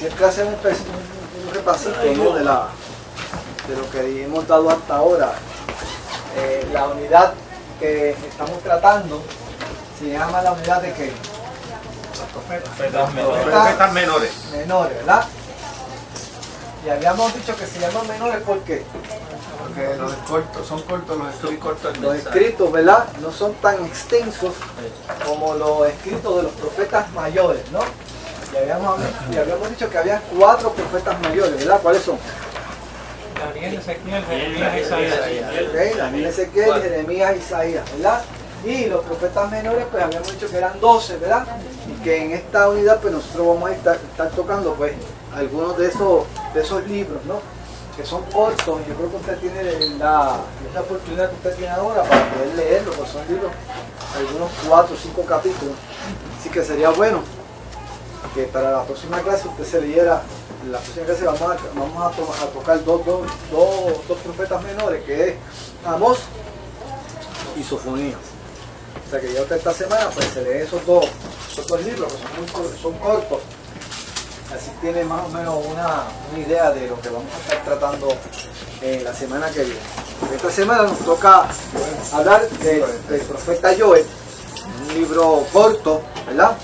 siempre hacemos un repasito, ¿no? de lo que hemos dado hasta ahora. La unidad que estamos tratando se llama la unidad de ¿qué? Profetas menores. Menores, ¿verdad? Y habíamos dicho que se llaman menores ¿por qué? Porque Son cortos los escritos, ¿verdad? No son tan extensos como los escritos de los profetas mayores, ¿no? Y habíamos dicho que había 4 profetas mayores, ¿verdad? ¿Cuáles son? Daniel, Ezequiel, Jeremías, Isaías. Okay, Daniel, Ezequiel, Jeremías, Isaías, ¿verdad? Y los profetas menores, pues habíamos dicho que eran 12, ¿verdad? Y que en esta unidad, pues nosotros vamos a estar tocando, pues, algunos de esos libros, ¿no? Que son cortos. Yo creo que usted tiene la oportunidad que usted tiene ahora para poder leerlos, pues son libros, algunos 4 o 5 capítulos. Así que sería bueno que para la próxima clase usted se leyera. En la próxima clase vamos a tocar dos profetas menores, que es Amós y Sofonías. O sea que ya usted esta semana pues se lee esos dos libros que son cortos. Así tiene más o menos una idea de lo que vamos a estar tratando la semana que viene. Esta semana nos toca hablar del profeta Joel, un libro corto, ¿verdad?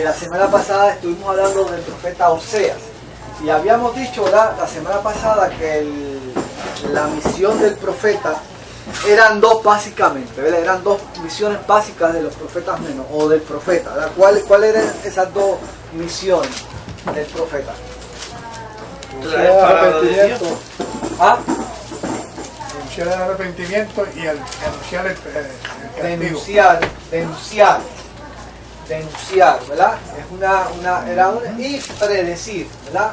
La semana pasada estuvimos hablando del profeta Oseas y habíamos dicho, ¿verdad?, la semana pasada que la misión del profeta eran 2 básicamente, ¿verdad? Eran 2 misiones básicas de los profetas menos o del profeta, ¿verdad? ¿Cuáles eran esas 2 misiones del profeta? Anunciar el arrepentimiento. ¿Ah? Anunciar el arrepentimiento y anunciar el castigo. Denunciar, ¿verdad? Y predecir, ¿verdad?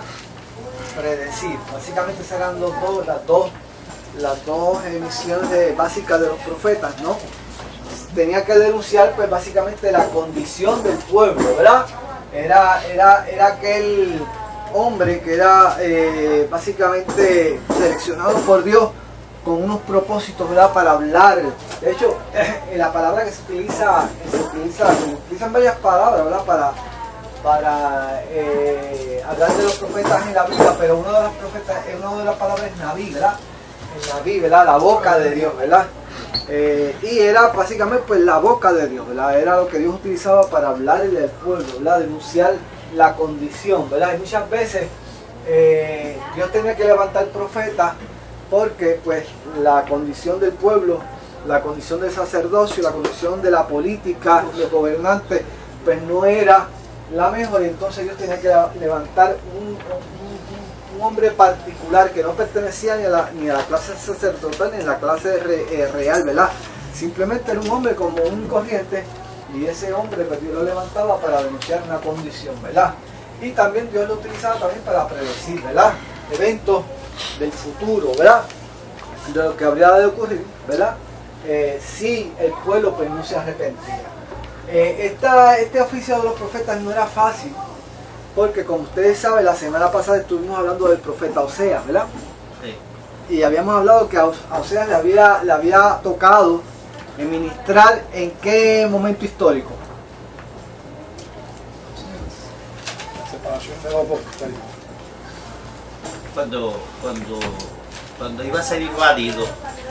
Predecir. Básicamente serán las dos misiones básicas de los profetas, ¿no? Tenía que denunciar, pues, básicamente la condición del pueblo, ¿verdad? Era aquel hombre que era básicamente seleccionado por Dios con unos propósitos, ¿verdad?, para hablar. De hecho, la palabra que se utilizan varias palabras, ¿verdad?, para hablar de los profetas en la Biblia, pero una de las palabras es Naví, ¿verdad? El Naví, ¿verdad?, la boca de Dios, ¿verdad? Y era básicamente pues la boca de Dios, ¿verdad? Era lo que Dios utilizaba para hablarle al pueblo, ¿verdad?, denunciar la condición, ¿verdad? Y muchas veces Dios tenía que levantar profetas porque pues la condición del pueblo, la condición del sacerdocio, la condición de la política, los gobernantes, pues no era la mejor, y entonces Dios tenía que levantar un hombre particular que no pertenecía ni a la clase sacerdotal ni a la clase real, ¿verdad? Simplemente era un hombre como un corriente, y ese hombre pues Dios lo levantaba para denunciar una condición, ¿verdad? Y también Dios lo utilizaba también para predecir, ¿verdad?, eventos del futuro, ¿verdad?, de lo que habría de ocurrir, ¿verdad?, si el pueblo pues no se arrepentía. Este oficio de los profetas no era fácil, porque como ustedes saben, la semana pasada estuvimos hablando del profeta Oseas, ¿verdad? Sí. Y habíamos hablado que a Oseas le había tocado ministrar en qué momento histórico. La separación de los apóstoles. Cuando iba a ser invadido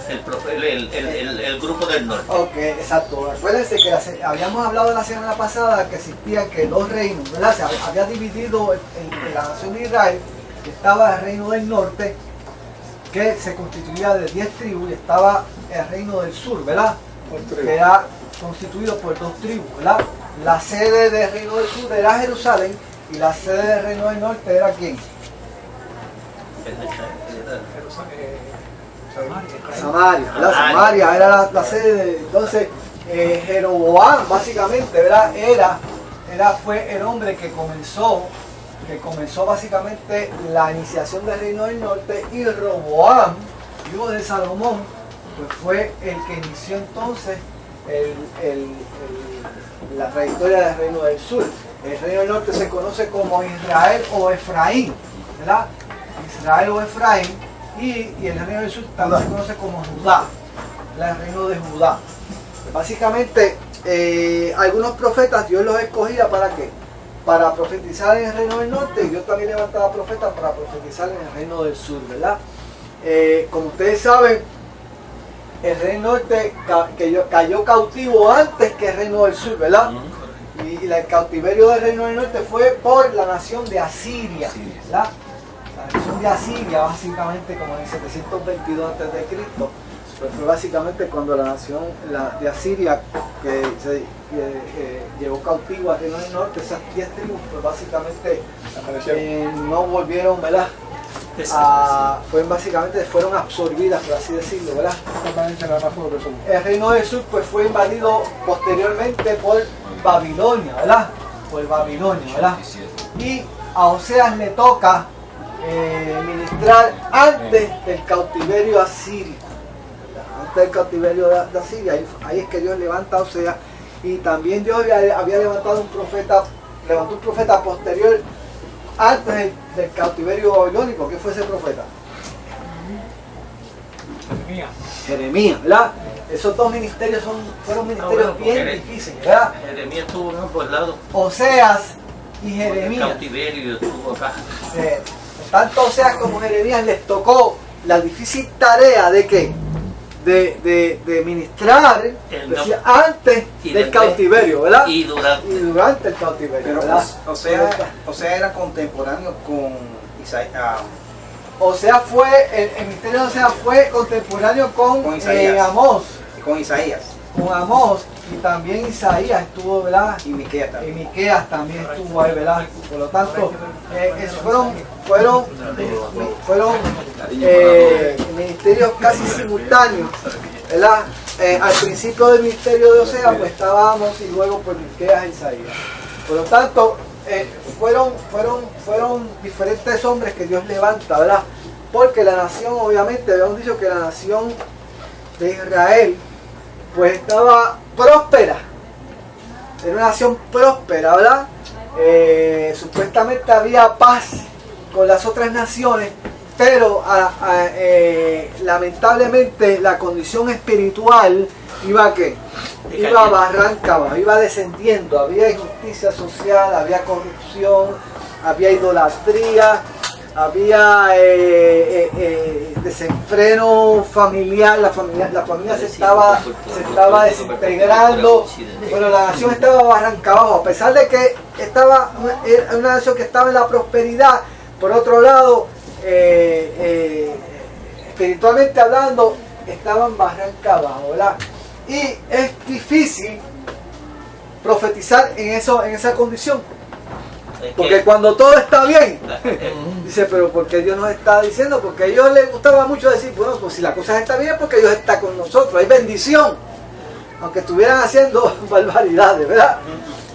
el grupo del norte. Ok, exacto. Acuérdense que habíamos hablado la semana pasada que existían que 2 reinos, ¿verdad? Se había dividido en la nación de Israel. Estaba el reino del norte, que se constituía de 10 tribus, y estaba el reino del sur, ¿verdad?, que era constituido por 2 tribus, ¿verdad? La sede del reino del sur era Jerusalén, y la sede del reino del norte era ¿quién? Samaria, ¿verdad? Samaria era la sede. Entonces Jeroboam básicamente, ¿verdad?, fue el hombre que comenzó básicamente la iniciación del reino del norte, y Roboam, hijo de Salomón, pues fue el que inició entonces la trayectoria del reino del sur. El reino del norte se conoce como Israel o Efraín, ¿verdad? Israel o Efraín, y el reino del sur también se conoce como Judá, el reino de Judá. Básicamente, algunos profetas Dios los escogía ¿para qué? para profetizar en el reino del norte, y Dios también levantaba profetas para profetizar en el reino del sur, ¿verdad? Como ustedes saben, el reino norte cayó cautivo antes que el reino del sur, ¿verdad? Y el cautiverio del reino del norte fue por la nación de Asiria, ¿verdad? La nación de Asiria, básicamente como en el 722 a.C., pues fue básicamente cuando la nación de Asiria que llevó cautivo al reino del norte, esas 10 tribus, pues básicamente no volvieron, ¿verdad? Fueron absorbidas, por así decirlo, ¿verdad? El reino del sur pues fue invadido posteriormente por Babilonia, ¿verdad? Por Babilonia, ¿verdad? Y a Oseas le toca ministrar antes del cautiverio asirio, antes del cautiverio de Asiria. Ahí es que Dios levanta a Oseas, y también Dios había levantado levantó un profeta posterior antes del cautiverio babilónico. ¿Qué fue ese profeta? Jeremías, ¿verdad? Esos dos ministerios fueron ministerios bien difíciles, ¿verdad? Jeremías estuvo en ambos lados. Oseas y El Jeremías. cautiverio estuvo acá. Tanto Oseas como Jeremías les tocó la difícil tarea de ¿qué? De ministrar antes del cautiverio, ¿verdad? Y durante el cautiverio, ¿verdad? O sea, era contemporáneo con Isaías. Oseas el ministerio de Oseas fue contemporáneo con Isaías. Amós. Con Isaías. Con Amós, y también Isaías estuvo, ¿verdad? Y Miqueas también. Y Miqueas también estuvo ahí, ¿verdad? Por lo tanto, esos fueron ministerios casi simultáneos, ¿verdad? Al principio del ministerio de Oseas pues estaba Amós, y luego pues Miqueas e Isaías. Por lo tanto, fueron diferentes hombres que Dios levanta, ¿verdad? Porque la nación, obviamente, habíamos dicho que la nación de Israel pues estaba próspera, era una nación próspera, ¿verdad? Supuestamente había paz con las otras naciones, pero lamentablemente la condición espiritual iba barranca abajo, iba descendiendo. Había injusticia social, había corrupción, había idolatría, había desenfreno familiar, la familia se estaba desintegrando, pero la nación estaba barranca abajo, a pesar de que era una nación que estaba en la prosperidad. Por otro lado, espiritualmente hablando, estaban barranca abajo, ¿verdad? Y es difícil profetizar en esa condición. Porque cuando todo está bien, dice, pero ¿por qué Dios nos está diciendo? Porque a ellos les gustaba mucho decir, bueno, pues si la cosa está bien, porque Dios está con nosotros, hay bendición. Aunque estuvieran haciendo barbaridades, ¿verdad?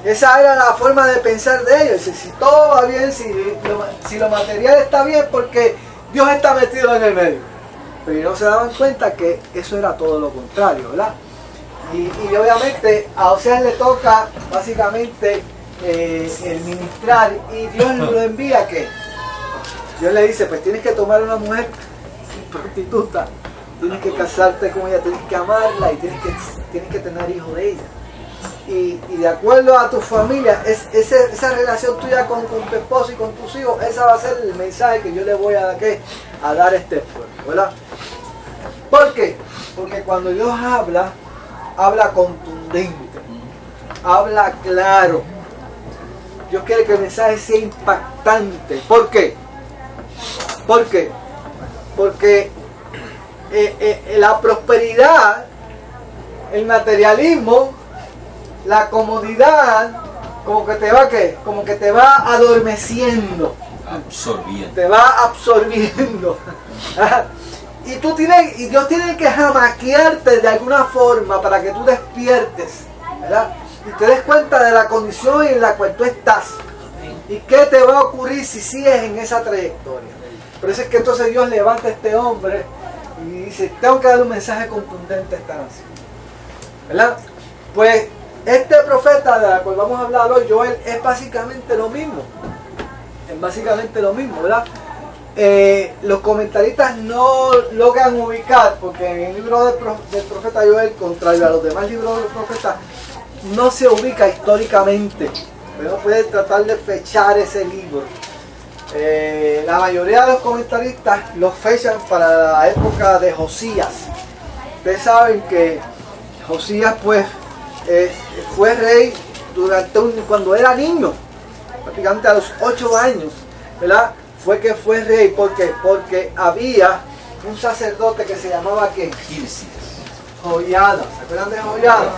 Esa era la forma de pensar de ellos. Si todo va bien, si lo material está bien, porque Dios está metido en el medio. Pero no se daban cuenta que eso era todo lo contrario, ¿verdad? Y obviamente a Oseas le toca básicamente el ministrar, y Dios lo envía que Dios le dice, pues tienes que tomar una mujer prostituta, tienes que casarte con ella, tienes que amarla y tienes que tener hijos de ella, y de acuerdo a tu familia, esa relación tuya con tu esposo y con tus hijos, esa va a ser el mensaje que yo le voy a dar a este pueblo, ¿verdad? ¿Por qué? Porque cuando Dios habla contundente, habla claro. Dios quiere que el mensaje sea impactante. ¿Por qué? Porque la prosperidad, el materialismo, la comodidad, como que te va adormeciendo. Absorbiendo. Te va absorbiendo. Y Dios tiene que jamaquearte de alguna forma para que tú despiertes, ¿verdad? Y te des cuenta de la condición en la cual tú estás y qué te va a ocurrir si sigues en esa trayectoria. Por eso es que entonces Dios levanta a este hombre y dice, tengo que dar un mensaje contundente a esta nación, ¿verdad? Pues este profeta de la cual vamos a hablar hoy, Joel, es básicamente lo mismo. Es básicamente lo mismo, ¿verdad? Los comentaristas no logran ubicar, porque en el libro del profeta Joel, contrario a los demás libros del profeta, no se ubica históricamente Pero uno puede tratar de fechar ese libro. La mayoría de los comentaristas los fechan para la época de Josías. Ustedes saben que Josías pues fue rey cuando era niño, prácticamente a los 8 años, ¿verdad? Fue que fue rey porque había un sacerdote que se llamaba ¿qué? Joiada. ¿Se acuerdan de Joiada?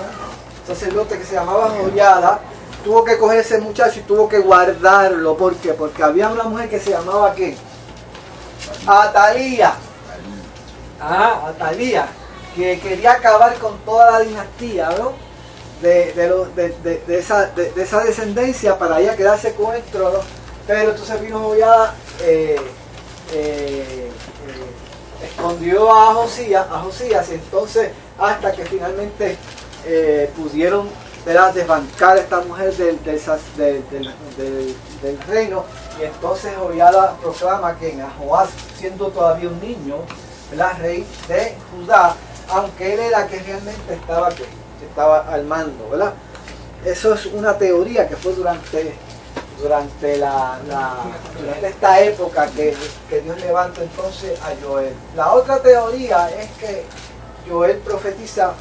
Un sacerdote que se llamaba Joiada. Tuvo que coger ese muchacho y tuvo que guardarlo. ¿Por qué? Porque había una mujer que se llamaba ¿qué? Atalía. Atalía. Que quería acabar con toda la dinastía, ¿no? De esa descendencia para ella quedarse con el trono. Pero entonces vino Joiada, escondió a Josías, y entonces hasta que finalmente pudieron desbancar a esta mujer del reino, y entonces Joiada proclama que a Joás, siendo todavía un niño, ¿verdad? Rey de Judá, aunque él era que realmente estaba al mando, ¿verdad? Eso es una teoría que fue durante esta época que Dios levanta entonces a Joel. La otra teoría es que Joel profetiza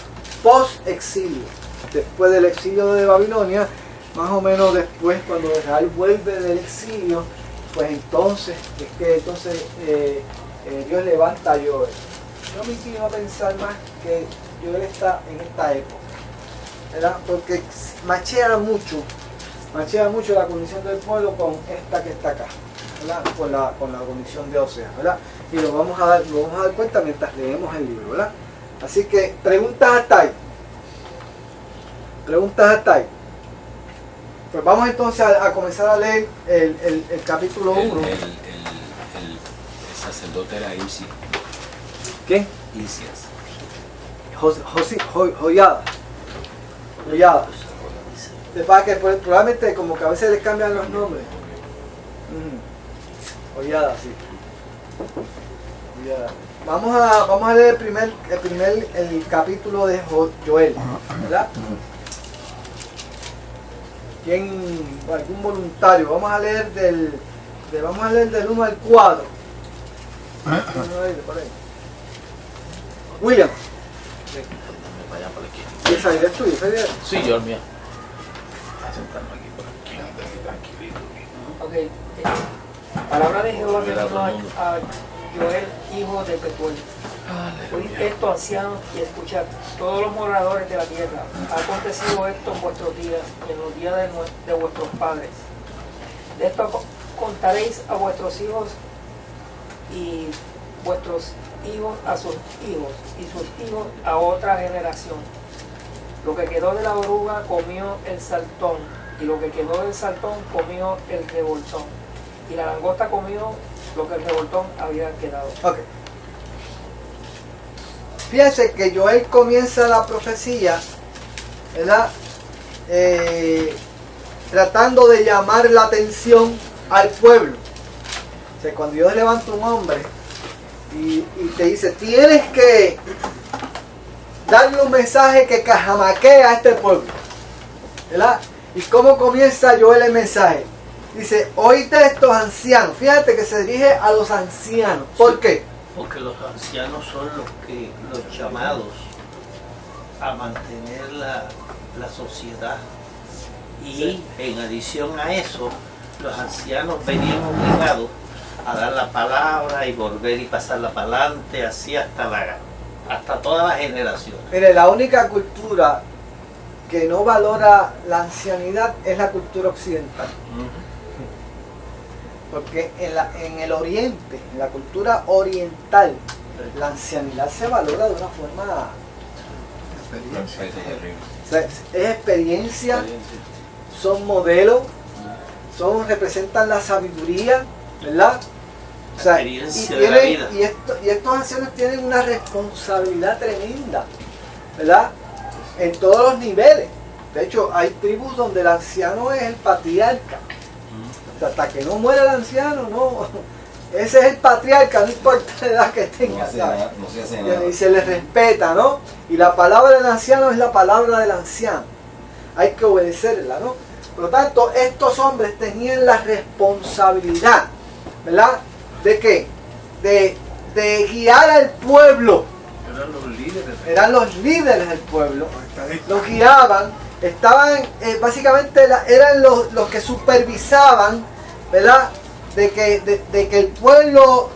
post-exilio, después del exilio de Babilonia, más o menos después, cuando Israel vuelve del exilio, pues entonces Dios levanta a Joel. Yo me inclino a pensar más que Joel está en esta época, ¿verdad? Porque machea mucho la condición del pueblo con esta que está acá, ¿verdad? Con la condición de Oseas, ¿verdad? Y lo vamos a dar cuenta mientras leemos el libro, ¿verdad? Así que preguntas hasta ahí. Pues vamos entonces a comenzar a leer el capítulo 1. El sacerdote era Isias. ¿Quién? Isias. Joiada. Para que probablemente como que a veces les cambian los nombres. Joiada, sí. Joiada. Vamos a leer el capítulo de Joel, ¿verdad? Algún voluntario? Vamos a leer del 1 al 4. William. ¿Esa idea es tuya? Sí, yo el mío. A sentarme aquí por aquí, tranquilito. Ok. Palabra de Jehová que vino a Joel, hijo de Petuel. Oíd esto, ancianos, y escuchad, todos los moradores de la tierra. Ha acontecido esto en vuestros días, en los días de vuestros padres. De esto contaréis a vuestros hijos, y vuestros hijos a sus hijos, y sus hijos a otra generación. Lo que quedó de la oruga comió el saltón, y lo que quedó del saltón comió el revoltón, y la langosta comió lo que el revoltón había quedado. Ok. Fíjense que Joel comienza la profecía, ¿verdad? Tratando de llamar la atención al pueblo. O sea, cuando Dios levanta un hombre y te dice, tienes que darle un mensaje que cajamaquea a este pueblo, ¿verdad? ¿Y cómo comienza Joel el mensaje? Dice, oíste estos ancianos. Fíjate que se dirige a los ancianos. ¿Por qué? Porque los ancianos son los llamados a mantener la sociedad. Y Sí. en adición a eso, los ancianos venían obligados a dar la palabra y volver y pasarla para adelante, así hasta todas las generaciones. Mire, la única cultura que no valora la ancianidad es la cultura occidental. Porque en el oriente, en la cultura oriental, la ancianidad se valora de una forma... O sea, es experiencia, son modelos, representan la sabiduría, ¿verdad? O sea, Experiencia de la vida. y estos ancianos tienen una responsabilidad tremenda, ¿verdad? En todos los niveles. De hecho, hay tribus donde el anciano es el patriarca. O sea, hasta que no muere el anciano, no. Ese es el patriarca, no importa la edad que tenga. No se hace nada. Y se le respeta, ¿no? Y la palabra del anciano es la palabra del anciano. Hay que obedecerla, ¿no? Por lo tanto, estos hombres tenían la responsabilidad, ¿verdad? ¿De qué? De guiar al pueblo. Eran los líderes. Eran los líderes del pueblo. Los guiaban. Estaban, básicamente, eran los que supervisaban, ¿verdad? De que el pueblo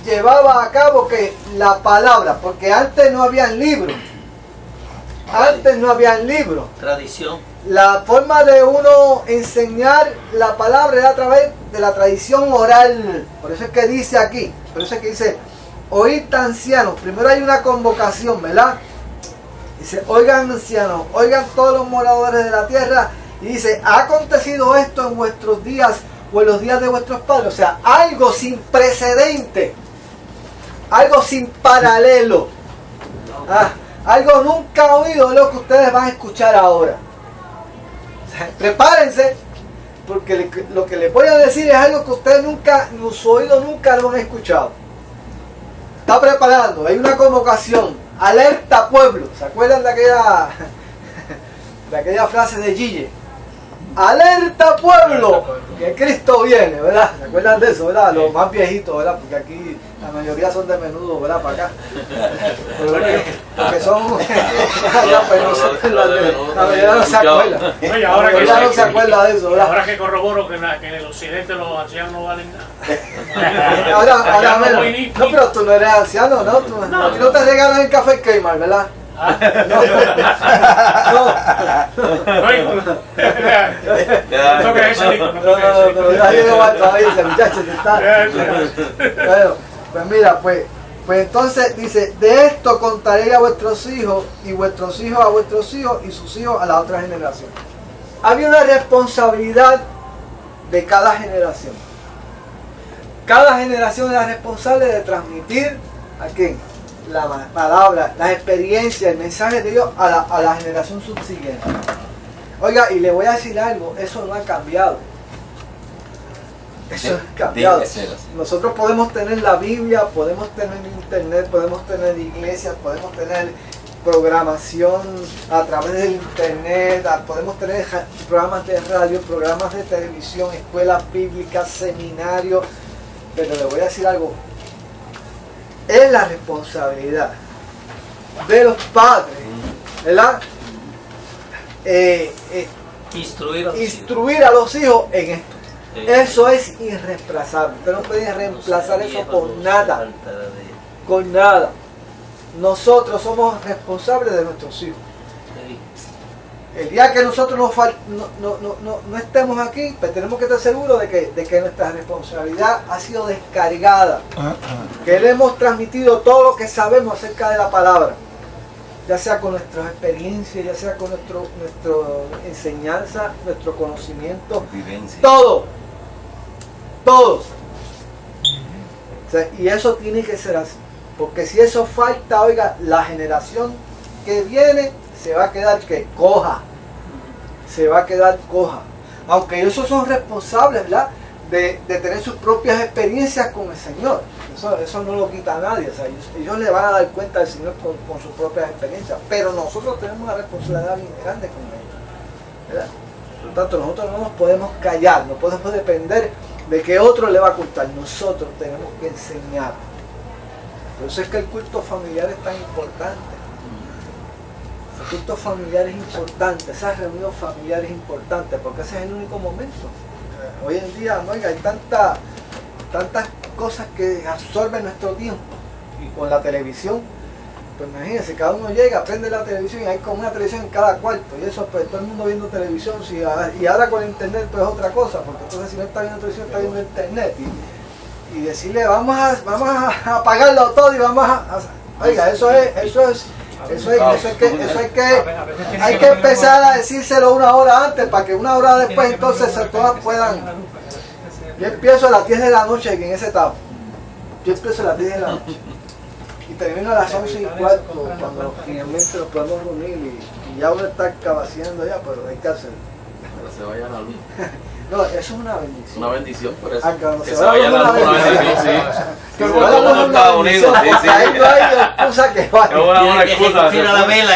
llevaba a cabo que la palabra, porque antes no habían libros. Antes no habían libros. Tradición. La forma de uno enseñar la palabra era a través de la tradición oral. Por eso es que dice aquí, por eso es que dice, oíd ancianos. Primero hay una convocación, ¿verdad? Dice, oigan ancianos, oigan todos los moradores de la tierra. Y dice, ha acontecido esto en vuestros días o en los días de vuestros padres. O sea, algo sin precedente. Algo sin paralelo. Algo nunca oído de lo que ustedes van a escuchar ahora. O sea, prepárense, porque lo que les voy a decir es algo que ustedes nunca, su oído nunca lo han escuchado. Está preparando, hay una convocación. Alerta pueblo. ¿Se acuerdan de aquella frase de Gille? Alerta pueblo, que Cristo viene, ¿verdad? ¿Se acuerdan de eso, verdad? Los más viejitos, ¿verdad? Porque aquí la mayoría son de menudo, ¿verdad? Para acá. Porque son... ya, pues no se acuerdan de... La mayoría no se acuerda. Oye, ahora no se acuerda de eso, ¿verdad? Ahora que corroboro que en el occidente los ancianos no valen nada. Ahora menos. No, pero tú no eres anciano, ¿no? A ti no te regalan el café Kmart, ¿verdad? Bueno, pues mira, pues entonces dice, de esto contaré a vuestros hijos y vuestros hijos a vuestros hijos y sus hijos a la otra generación. Había una responsabilidad de cada generación. Cada generación era responsable de transmitir a quién, la palabra, las experiencias, el mensaje de Dios a la generación subsiguiente. Oiga, y le voy a decir algo, eso no ha cambiado. Eso ha cambiado. Nosotros podemos tener la Biblia, podemos tener internet, podemos tener iglesias, podemos tener programación a través del internet, podemos tener programas de radio, programas de televisión, escuelas bíblicas, seminarios, pero le voy a decir algo. Es la responsabilidad de los padres, ¿verdad? Instruir a los hijos en esto. Eso es irreemplazable. Usted no puede reemplazar eso con nada. Con nada. Nosotros somos responsables de nuestros hijos. El día que nosotros no estemos aquí, pues tenemos que estar seguros de que nuestra responsabilidad ha sido descargada. Que le hemos transmitido todo lo que sabemos acerca de la palabra. Ya sea con nuestras experiencias, ya sea con nuestra enseñanza, nuestro conocimiento. Todo. Todos. O sea, y eso tiene que ser así. Porque si eso falta, oiga, la generación que viene se va a quedar coja. Se va a quedar coja. Aunque ellos son responsables, ¿verdad? De tener sus propias experiencias con el Señor. Eso no lo quita a nadie. O sea, ellos le van a dar cuenta al Señor con sus propias experiencias. Pero nosotros tenemos una responsabilidad bien grande con ellos, ¿verdad? Por lo tanto, nosotros no nos podemos callar, no podemos depender de que otro le va a contar. Nosotros tenemos que enseñar. Por eso es que el culto familiar es tan importante. El culto familiar es importante, esas reuniones familiares es importante, porque ese es el único momento. Hoy en día, oiga, hay tantas cosas que absorben nuestro tiempo. Y con la televisión, pues imagínense, cada uno llega, prende la televisión y hay como una televisión en cada cuarto. Y eso, pues todo el mundo viendo televisión. Y ahora con el internet, pues es otra cosa, porque entonces si no está viendo televisión, está viendo internet. Y decirle, vamos a apagarlo todo y vamos a oiga, hay que empezar a decírselo una hora antes para que una hora después entonces todas puedan. Yo empiezo a las 10 de la noche en ese etapa. Yo empiezo a las 10 de la noche. Y termino a las 11:15 cuando finalmente nos podemos reunir y ya uno está cabaciendo ya, pero hay que hacerlo. Pero se vaya la luz. No, eso es una bendición. Una bendición, por eso. Que se vaya la luz, una bendición, sí. Que se vaya la luz, Estados Unidos, sí, sí. Ahí no hay excusa que vaya. Mira la vela.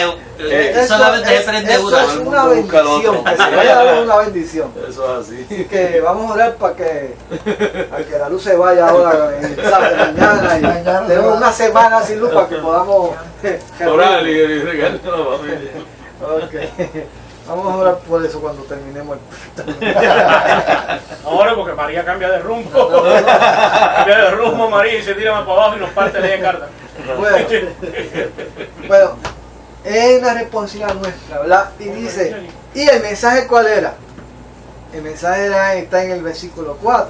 Solamente se prende eso una. es una bendición, que se vaya a dar una bendición. Eso es así. Así que vamos a orar para que la luz se vaya ahora mañana y Mañana tenemos se va. una semana sin luz para que podamos Orar y regalar a la familia. Ok. Vamos a orar por eso cuando terminemos Ahora porque María cambia de rumbo. Cambia de rumbo María y se tira más para abajo y nos parte de carta. Bueno, es una responsabilidad nuestra, ¿verdad? Y dice, ¿y el mensaje cuál era? El mensaje está en el versículo 4.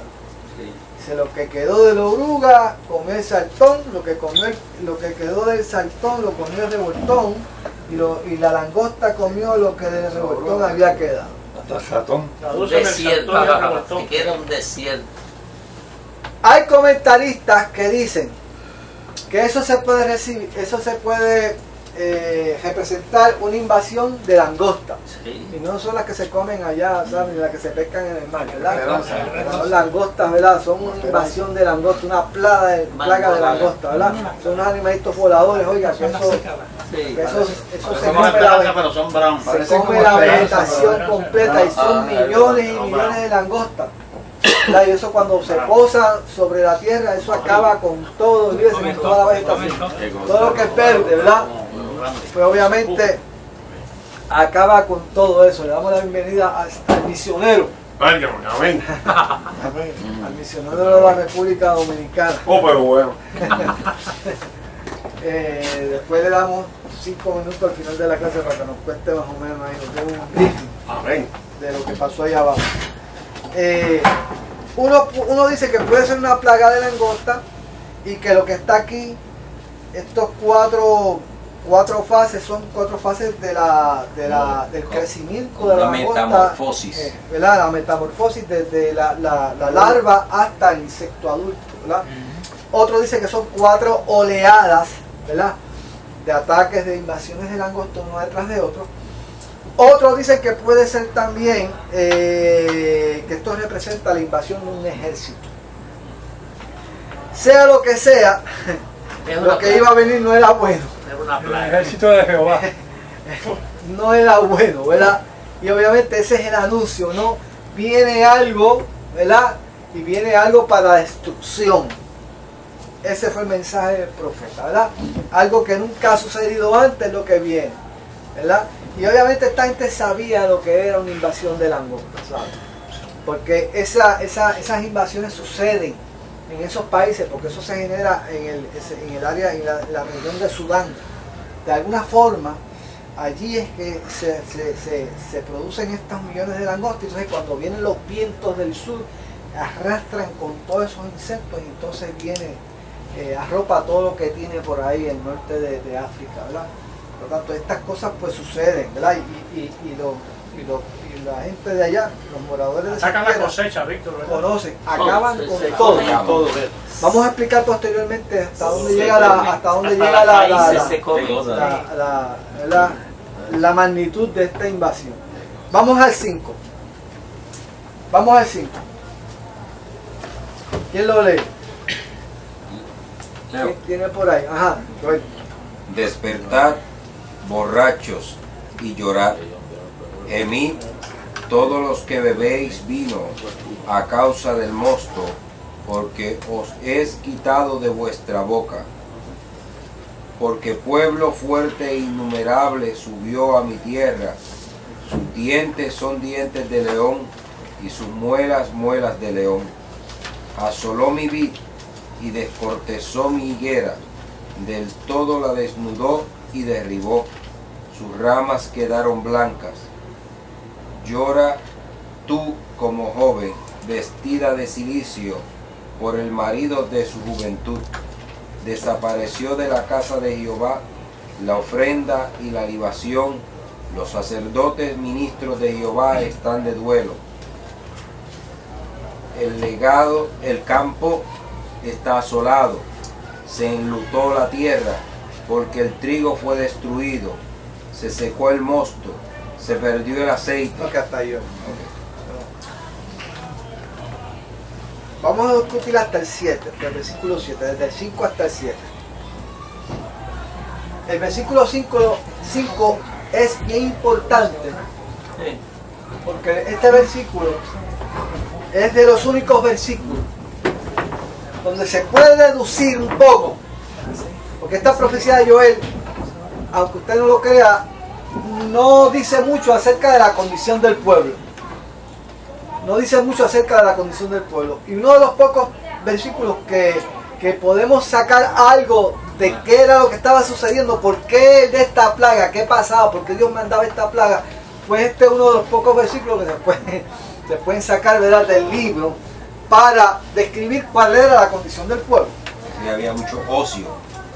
Dice, lo que quedó de la oruga comió el saltón, lo que quedó del saltón lo comió el revoltón, y la langosta comió lo que del revoltón había quedado. Hasta ratón. Tradúceme el Desierto, saltón y el revoltón. que era un desierto. Hay comentaristas que dicen que eso se puede recibir, eso se puede representar una invasión de langosta. Sí. Y no son las que se comen allá, ¿sabes? Ni las que se pescan en el mar, ¿verdad? Esperanza. Son langostas, ¿verdad? Son una invasión de langosta, una plaga de langosta, ¿verdad? Son unos animalitos voladores, oiga, que eso Sí. se Son come esperanza, pero son brown. se Parecen come como la esperanza, vegetación ¿no? completa y son millones y millones de langostas. ¿Verdad? Y eso cuando se posa sobre la tierra, eso acaba con todo, olvídese, con toda la vegetación. Todo lo que es verde, ¿verdad? Pues obviamente acaba con todo eso. Le damos la bienvenida al misionero, Amén. al misionero de la República Dominicana. Oh, pero bueno. Después le damos 5 minutos al final de la clase para que nos cuente más o menos ahí, nos dé un briefing Amén. de lo que pasó allá abajo. Uno dice que puede ser una plaga de langosta y que lo que está aquí, estos cuatro fases, son 4 fases del crecimiento de la langosta, metamorfosis. ¿verdad? La metamorfosis desde la larva hasta el insecto adulto, ¿verdad? Otro dice que son 4 oleadas, ¿verdad? De ataques, de invasiones de langosta uno detrás de otro. Otro dice que puede ser también que esto representa la invasión de un ejército. Sea lo que sea, lo que iba a venir no era bueno. Era una El plaga. ejército de Jehová. No era bueno, ¿verdad? Y obviamente ese es el anuncio, ¿no? Viene algo, ¿verdad? Y viene algo para destrucción. Ese fue el mensaje del profeta, ¿verdad? Algo que nunca ha sucedido antes, lo que viene, ¿verdad? Y obviamente esta gente sabía lo que era una invasión de langosta, ¿sabes? Porque esas invasiones suceden en esos países, porque eso se genera en el área, en la región de Sudán. De alguna forma, allí es que se producen estos millones de langostas, y entonces cuando vienen los vientos del sur, arrastran con todos esos insectos, y entonces viene, arropa todo lo que tiene por ahí el norte de África, ¿verdad? Por lo tanto, estas cosas pues suceden, ¿verdad? Y la gente de allá, los moradores de esa Sacan la tierra, cosecha, Víctor, ¿verdad? conocen, acaban Se con comen todo. todo. Vamos a explicar posteriormente hasta dónde Se llega comen. hasta dónde Hasta llega las raíces se comen. la magnitud de esta invasión. Vamos al 5. Vamos al 5. ¿Quién lo lee? ¿Quién tiene por ahí? Ajá, Joel. Despertad, borrachos, y llorad. Gemid, todos los que bebéis vino, a causa del mosto, porque os es quitado de vuestra boca. Porque pueblo fuerte e innumerable subió a mi tierra. Sus dientes son dientes de león, y sus muelas, muelas de león. Asoló mi vid, y descortezó mi higuera. Del todo la desnudó y derribó, sus ramas quedaron blancas. Llora tú como joven, vestida de cilicio, por el marido de su juventud. Desapareció de la casa de Jehová la ofrenda y la libación. Los sacerdotes ministros de Jehová están de duelo. El campo está asolado. Se enlutó la tierra, porque el trigo fue destruido, se secó el mosto, se perdió el aceite. No, que hasta yo. Vamos a discutir hasta el 7, hasta el versículo 7, desde el 5 hasta el 7. El versículo 5 es bien importante, Sí. porque este versículo es de los únicos versículos donde se puede deducir un poco, porque esta profecía de Joel, aunque usted no lo crea, no dice mucho acerca de la condición del pueblo. No dice mucho acerca de la condición del pueblo. Y uno de los pocos versículos que podemos sacar algo de qué era lo que estaba sucediendo, por qué de esta plaga, qué pasaba, por qué Dios mandaba esta plaga, pues este es uno de los pocos versículos que se pueden sacar, ¿verdad?, del libro para describir cuál era la condición del pueblo. Y había mucho ocio.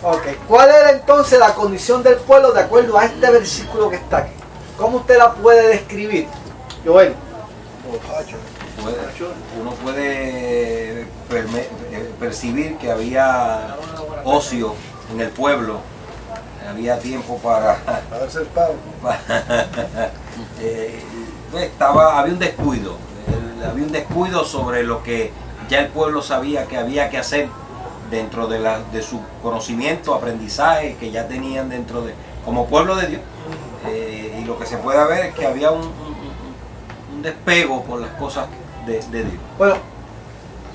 Ok, ¿cuál era entonces la condición del pueblo de acuerdo a este versículo que está aquí? ¿Cómo usted la puede describir, Joel? Uno puede percibir que había ocio en el pueblo, había tiempo para hacer pago. había un descuido sobre lo que ya el pueblo sabía que había que hacer dentro de su conocimiento, aprendizaje que ya tenían dentro de como pueblo de Dios. Y lo que se puede ver es que había un despego por las cosas de Dios. Bueno,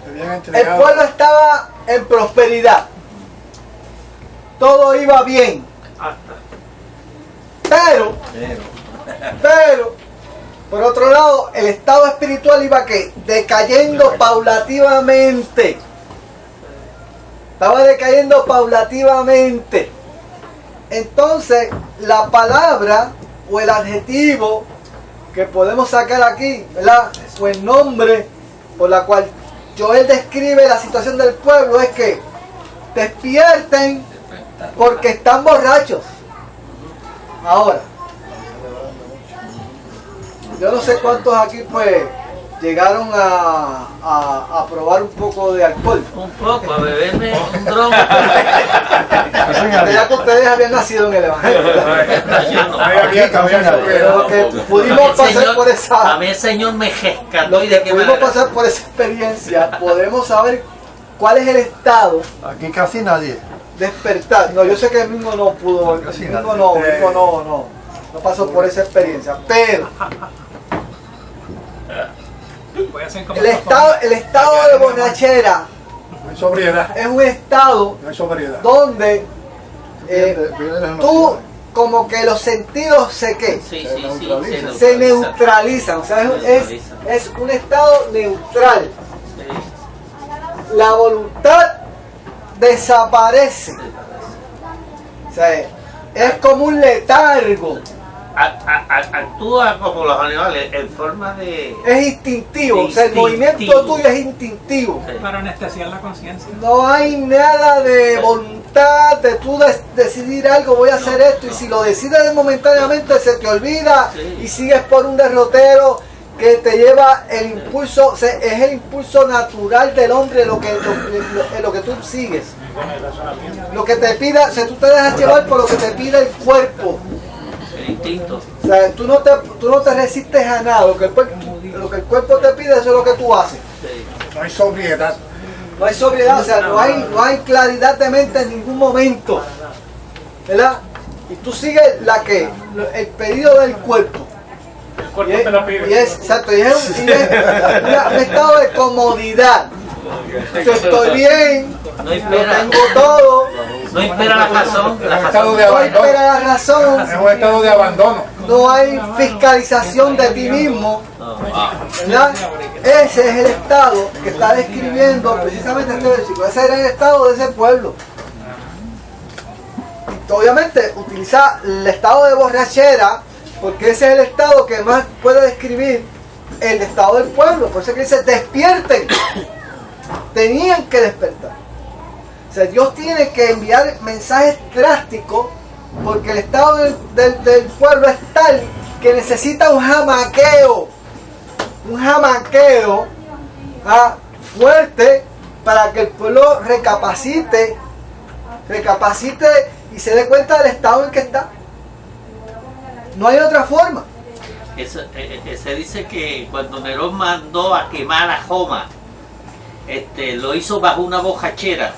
Se habían el entregado. pueblo estaba en prosperidad. Todo iba bien. Pero, por otro lado, el estado espiritual iba ¿qué? Decayendo paulativamente. Estaba decayendo paulativamente. Entonces, la palabra o el adjetivo que podemos sacar aquí, ¿verdad?, o el nombre por la cual Joel describe la situación del pueblo es que despierten porque están borrachos. Ahora, yo no sé cuántos aquí pues llegaron a probar un poco de alcohol. Un poco, a beberme un dron. Ya que ustedes habían nacido en el Evangelio, ¿verdad? Yo no. Pero que pudimos pasar por A esa, mí el Señor me rescató los y que de qué pudimos manera. pasar por esa experiencia, podemos saber cuál es el estado Aquí casi nadie. despertar. No, yo sé que el mismo no pudo, el mismo no pasó por esa experiencia, pero el estado de borrachera No hay sobriedad. es un estado No hay sobriedad. donde tú como que los sentidos Sí, se neutralizan, o sea, es un estado neutral. La voluntad desaparece, o sea, es como un letargo, Actúa como los animales en forma de. es instintivo, o sea, el movimiento Instintivo. tuyo es instintivo. Para anestesiar la conciencia. No hay nada de voluntad de tú decidir algo, voy a hacer esto, y si lo decides momentáneamente se te olvida y sigues por un derrotero que te lleva el impulso, o sea, es el impulso natural del hombre lo que tú sigues. Lo que te pida, o sea, tú te dejas llevar por lo que te pide el cuerpo. El instinto. O sea, tú no te resistes a nada, lo que el cuerpo te pide, eso es lo que tú haces. No hay sobriedad. No hay sobriedad, o sea, no hay claridad de mente en ningún momento, ¿verdad? Y tú sigues el pedido del cuerpo. El cuerpo te la pide. Y es un estado de comodidad. Yo estoy bien, No lo espera, tengo todo, no espera la razón. Es un estado de no abandono. espera la razón, Es un estado de abandono. no hay fiscalización de ti mismo, ¿verdad? Ese es el estado que está describiendo precisamente este versículo. Ese era el estado de ese pueblo. Y obviamente utiliza el estado de borrachera porque ese es el estado que más puede describir el estado del pueblo. Por eso que dice despierten. Tenían que despertar. O sea, Dios tiene que enviar mensajes drásticos porque el estado del pueblo es tal que necesita un jamaqueo fuerte para que el pueblo recapacite y se dé cuenta del estado en que está. No hay otra forma. Se dice que cuando Nerón mandó a quemar a Roma, lo hizo bajo una bojachera.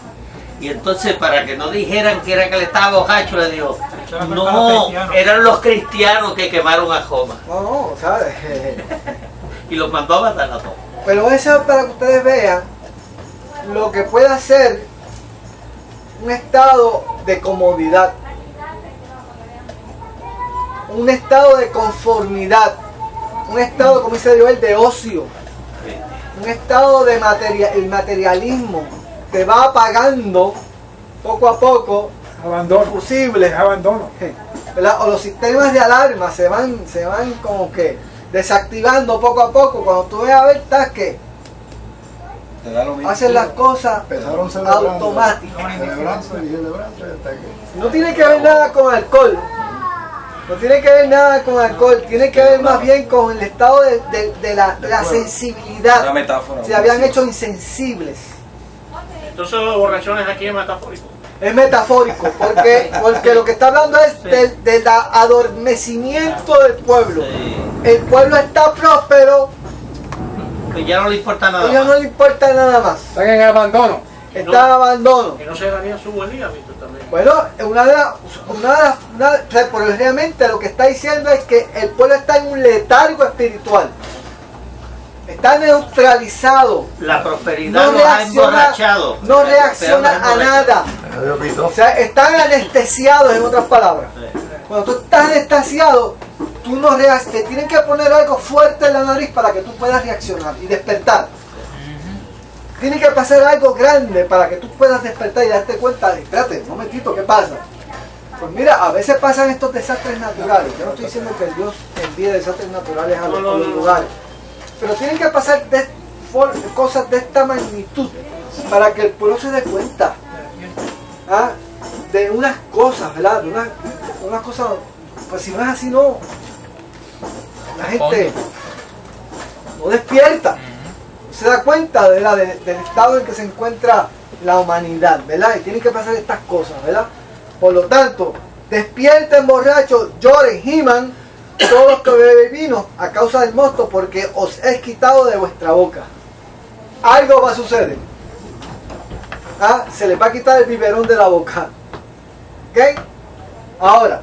Y entonces, para que no dijeran que era que le estaba bojacho, le dijo: Eso era culpa de los No, cristianos. eran los cristianos que quemaron a Roma No, ¿sabes? y los mandó a matar a todos. Pero eso es para que ustedes vean lo que puede hacer un estado de comodidad, un estado de conformidad, un estado, como dice Joel, de ocio, un estado de el materialismo te va apagando poco a poco Abandono. fusibles, Abandono. ¿verdad? O los sistemas de alarma se van como que desactivando poco a poco. Cuando tú ves a ver, estás que Te da lo mismo. hacen las cosas Empezaron celebrando. automáticas. Celebrando y celebrando hasta que... No tiene que ver nada con alcohol. No tiene que ver nada con alcohol. Tiene que ver más bien con el estado de la sensibilidad. Una metáfora. Se habían hecho insensibles. Entonces los borrachones aquí es metafórico. Es metafórico, porque lo que está hablando es del adormecimiento del pueblo. Sí. El pueblo está próspero, Que ya no le importa a nada ellos más. no le importa nada más. Están en abandono. Está en abandono. Que no se daría su buen día, Víctor, también. Bueno, realmente lo que está diciendo es que el pueblo está en un letargo espiritual. Está neutralizado. La prosperidad No los ha reacciona, emborrachado. no La reacciona prosperidad a los ha nada. O sea, están anestesiados, en otras palabras. emborrachado. Cuando tú estás anestesiado, tú no te tienen que poner algo fuerte en la nariz para que tú puedas reaccionar y despertar. Tiene que pasar algo grande para que tú puedas despertar y darte cuenta de, espérate, un momentito, ¿qué pasa? Pues mira, a veces pasan estos desastres naturales. Yo no estoy diciendo que Dios envíe desastres naturales a los lugares. Pero tienen que pasar cosas de esta magnitud para que el pueblo se dé cuenta de unas cosas, ¿verdad? De unas cosas, pues si no es así, no. La gente no despierta. Se da cuenta del estado en que se encuentra la humanidad, ¿verdad? Y tienen que pasar estas cosas, ¿verdad? Por lo tanto, despierten borrachos, lloren, giman, todos los que beben vino a causa del mosto, porque os he quitado de vuestra boca. Algo va a suceder. Se les va a quitar el biberón de la boca. ¿Ok? Ahora,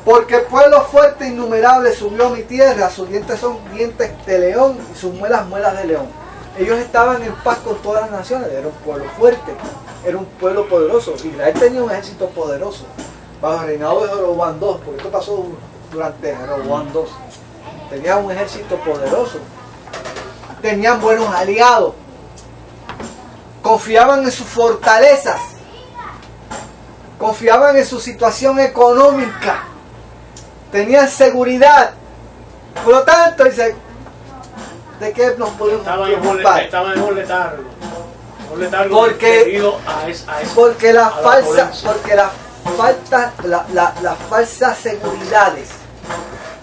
porque pueblo fuerte e innumerable subió a mi tierra, sus dientes son dientes de león y sus muelas muelas de león. Ellos estaban en paz con todas las naciones, era un pueblo fuerte, era un pueblo poderoso. Israel tenía un ejército poderoso, bajo el reinado de Jeroboam II, porque esto pasó durante Jeroboam II. Tenían un ejército poderoso, tenían buenos aliados, confiaban en sus fortalezas, confiaban en su situación económica, tenían seguridad. Por lo tanto, dice, ¿de qué nos podemos preocupar? Estaban en un letargo. Un letargo Porque debido a esa la a falsa, violencia. porque las falsas seguridades,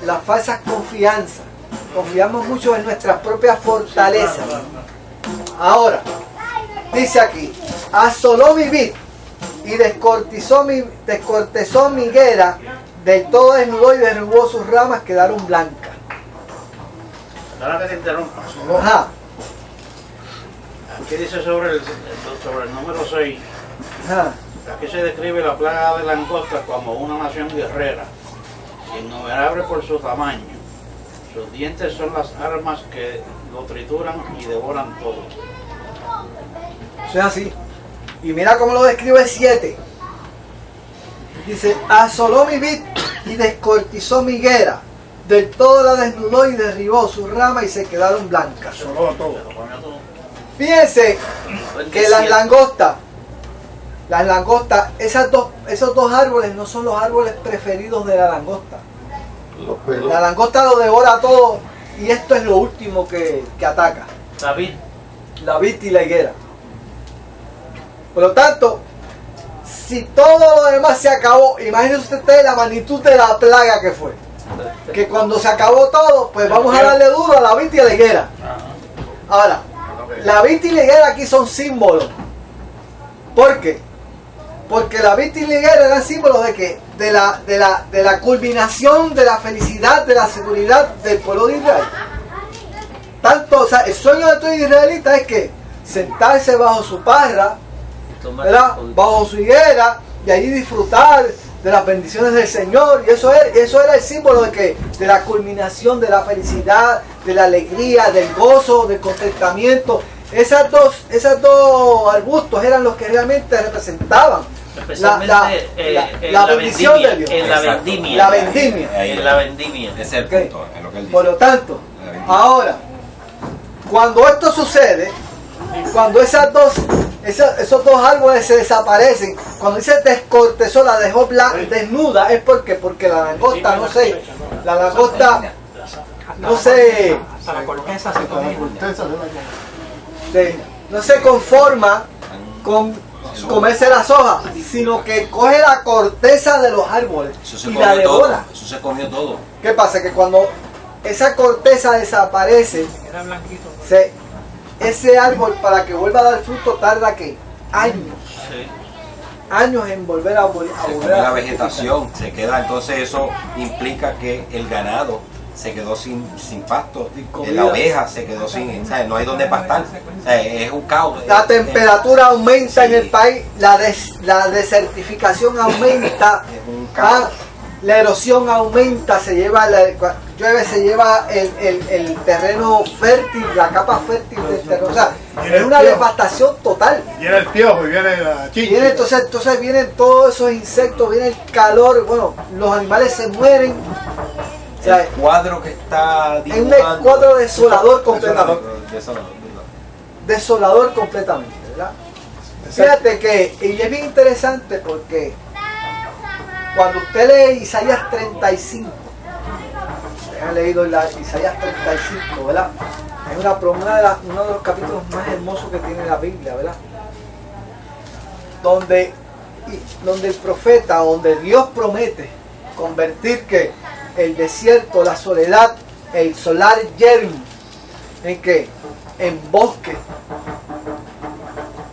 las falsas confianzas, confiamos mucho en nuestras propias fortalezas. Ahora, dice aquí, asoló mi vid y descortezó mi higuera, del todo desnudó y derribó sus ramas, quedaron blancas. Ahora que te interrumpa. Ajá, Aquí dice sobre el número 6. ajá. Aquí se describe la plaga de langosta como una nación guerrera, innumerable por su tamaño. Sus dientes son las armas que lo trituran y devoran todo. Eso es así. Y mira cómo lo describe el 7. Dice, asoló mi vid y descortizó mi higuera. Del todo la desnudó y derribó sus ramas y se quedaron blancas. Solo todo. Fíjense que las langostas, esos dos árboles no son los árboles preferidos de la langosta. La langosta lo devora todo y esto es lo último que ataca. David, La vid y la higuera. Por lo tanto, si todo lo demás se acabó, imagínense ustedes la magnitud de la plaga que fue. Que cuando se acabó todo, pues vamos a darle duro a la vid y a la higuera. Ahora, la vid y la higuera aquí son símbolos. ¿Por qué? Porque la vid y la higuera eran símbolos de que de la culminación de la felicidad, de la seguridad del pueblo de Israel. Tanto, o sea, el sueño de todo israelita es que sentarse bajo su parra, ¿verdad? Bajo su higuera y allí disfrutar de las bendiciones del Señor, y eso era el símbolo de la culminación de la felicidad, de la alegría, del gozo, del contentamiento. Esas dos arbustos eran los que realmente representaban la bendición de Dios. En la vendimia. La vendimia. En la vendimia. Ese es el punto, es lo que él dice. Por lo tanto, ahora, cuando esto sucede, cuando esos dos árboles se desaparecen, cuando dice descortezó, la dejó desnuda, es porque la langosta, Hasta la corteza se come. no se conforma con comerse las hojas, sino que coge la corteza de los árboles y la devora. Eso se comió todo. ¿Qué pasa? Que cuando esa corteza desaparece, Era blanquito. ese árbol, para que vuelva a dar fruto, tarda ¿qué? Años. Sí. Años en volver a volver Se come la vegetación, se queda, entonces eso implica que el ganado se quedó sin pasto, la oveja se quedó sin, ¿sabes? No hay donde pastar, es un caos. La temperatura aumenta en el país, la desertificación aumenta, Es un caos. la erosión aumenta, llueve, se lleva el terreno fértil, la capa fértil del terreno, o sea, es una devastación total. Viene el piojo y viene la chicha. Entonces vienen todos esos insectos, viene el calor, bueno, los animales se mueren. O sea, El cuadro que está es un dibujando, cuadro desolador completamente. Desolador. Desolador completamente, ¿verdad? Fíjate que, y es bien interesante porque cuando usted lee Isaías 35, ustedes han leído Isaías 35, ¿verdad? Es uno de los capítulos más hermosos que tiene la Biblia, ¿verdad? Donde el profeta, donde Dios promete convertir que el desierto, la soledad, el solar yermo, ¿en qué? En bosque,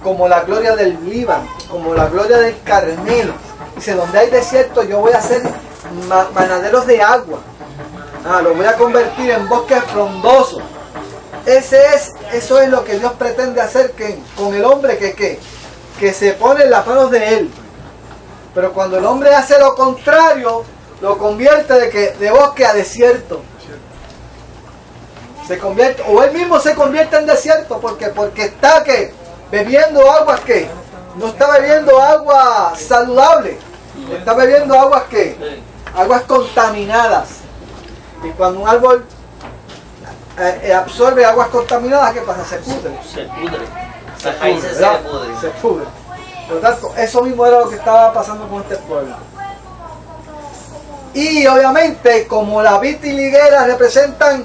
como la gloria del Líbano, como la gloria del Carmelo. Dice, donde hay desierto yo voy a hacer manaderos de agua. Lo voy a convertir en bosques frondosos. Eso es lo que Dios pretende hacer con el hombre que se pone en las manos de él. Pero cuando el hombre hace lo contrario, lo convierte de bosque a desierto. Se convierte, o él mismo se convierte en desierto porque está bebiendo aguas que no está bebiendo agua saludable, está bebiendo aguas aguas contaminadas. Y cuando un árbol absorbe aguas contaminadas, ¿qué pasa? Se pudre. Se pudre. Las raíces se ¿verdad? pudren. Se pudre. Por lo tanto, eso mismo era lo que estaba pasando con este pueblo. Y obviamente, como la vid y la higuera representan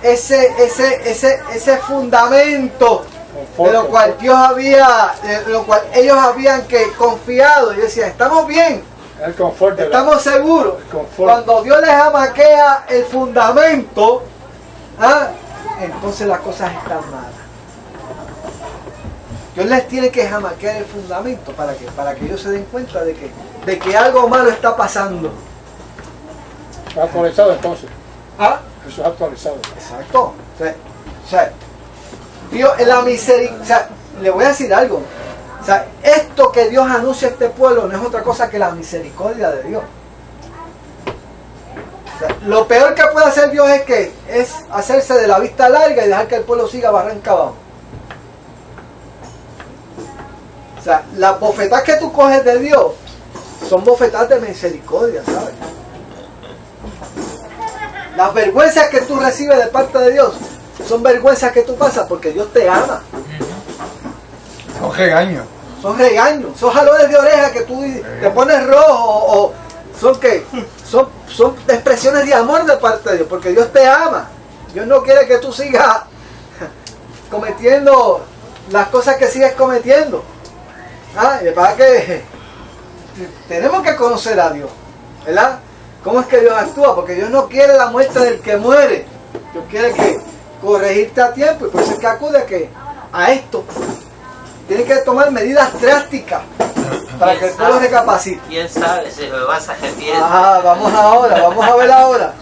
ese fundamento de lo cual ellos habían confiado, y decían, estamos bien, El confort de estamos seguros. el confort. Cuando Dios les amaquea el fundamento, entonces las cosas están malas. Dios les tiene que jamaquear el fundamento para que ellos se den cuenta de que algo malo está pasando. Está actualizado entonces. Eso es actualizado. Exacto. O sea, Dios en la misericordia. O sea, le voy a decir algo. O sea, esto que Dios anuncia a este pueblo no es otra cosa que la misericordia de Dios. O sea, lo peor que puede hacer Dios es hacerse de la vista larga y dejar que el pueblo siga barranca abajo. O sea, las bofetadas que tú coges de Dios son bofetadas de misericordia, ¿sabes? Las vergüenzas que tú recibes de parte de Dios son vergüenzas que tú pasas porque Dios te ama. Son regaños. Son regaños, son jalones de oreja que tú te pones rojo o son ¿qué? Son expresiones de amor de parte de Dios porque Dios te ama. Dios no quiere que tú sigas cometiendo las cosas que sigues cometiendo. Y de verdad que tenemos que conocer a Dios, ¿verdad? ¿Cómo es que Dios actúa? Porque Dios no quiere la muerte del que muere. Dios quiere corregirte a tiempo y por eso es que acude a esto. Tiene que tomar medidas drásticas para que tú lo recapacites. ¿Quién sabe si me vas a arrepentir? Vamos a ver ahora.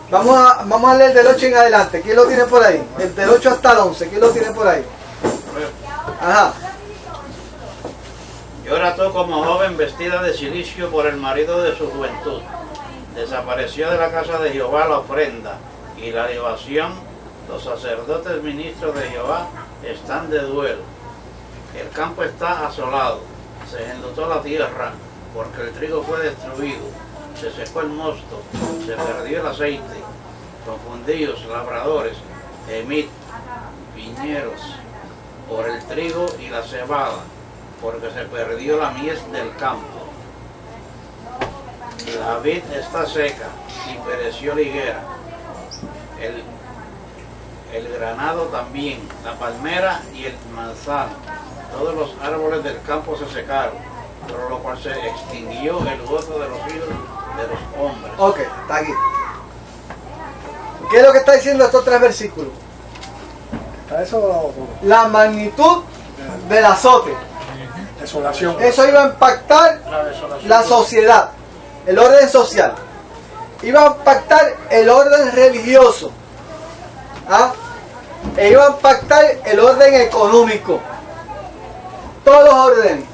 Vamos a leer del 8 en adelante. ¿Quién lo tiene por ahí? Del 8 hasta el 11. ¿Quién lo tiene por ahí? Ajá. Yo trató como joven vestida de cilicio por el marido de su juventud. Desapareció de la casa de Jehová la ofrenda y la libación. Los sacerdotes ministros de Jehová están de duelo. El campo está asolado. Se enlutó la tierra porque el trigo fue destruido. Se secó el mosto. Se perdió el aceite. Confundidos labradores, emit, viñeros, por el trigo y la cebada, porque se perdió la mies del campo. La vid está seca y pereció la higuera. El granado también, la palmera y el manzano. Todos los árboles del campo se secaron, por lo cual se extinguió el gozo de los hijos de los hombres. Ok, está aquí. ¿Qué es lo que está diciendo estos 3 versículos? ¿Está eso? La magnitud del azote. Desolación. Eso iba a impactar la sociedad, el orden social. Iba a impactar el orden religioso. ¿Ah? E iba a impactar el orden económico. Todos los órdenes.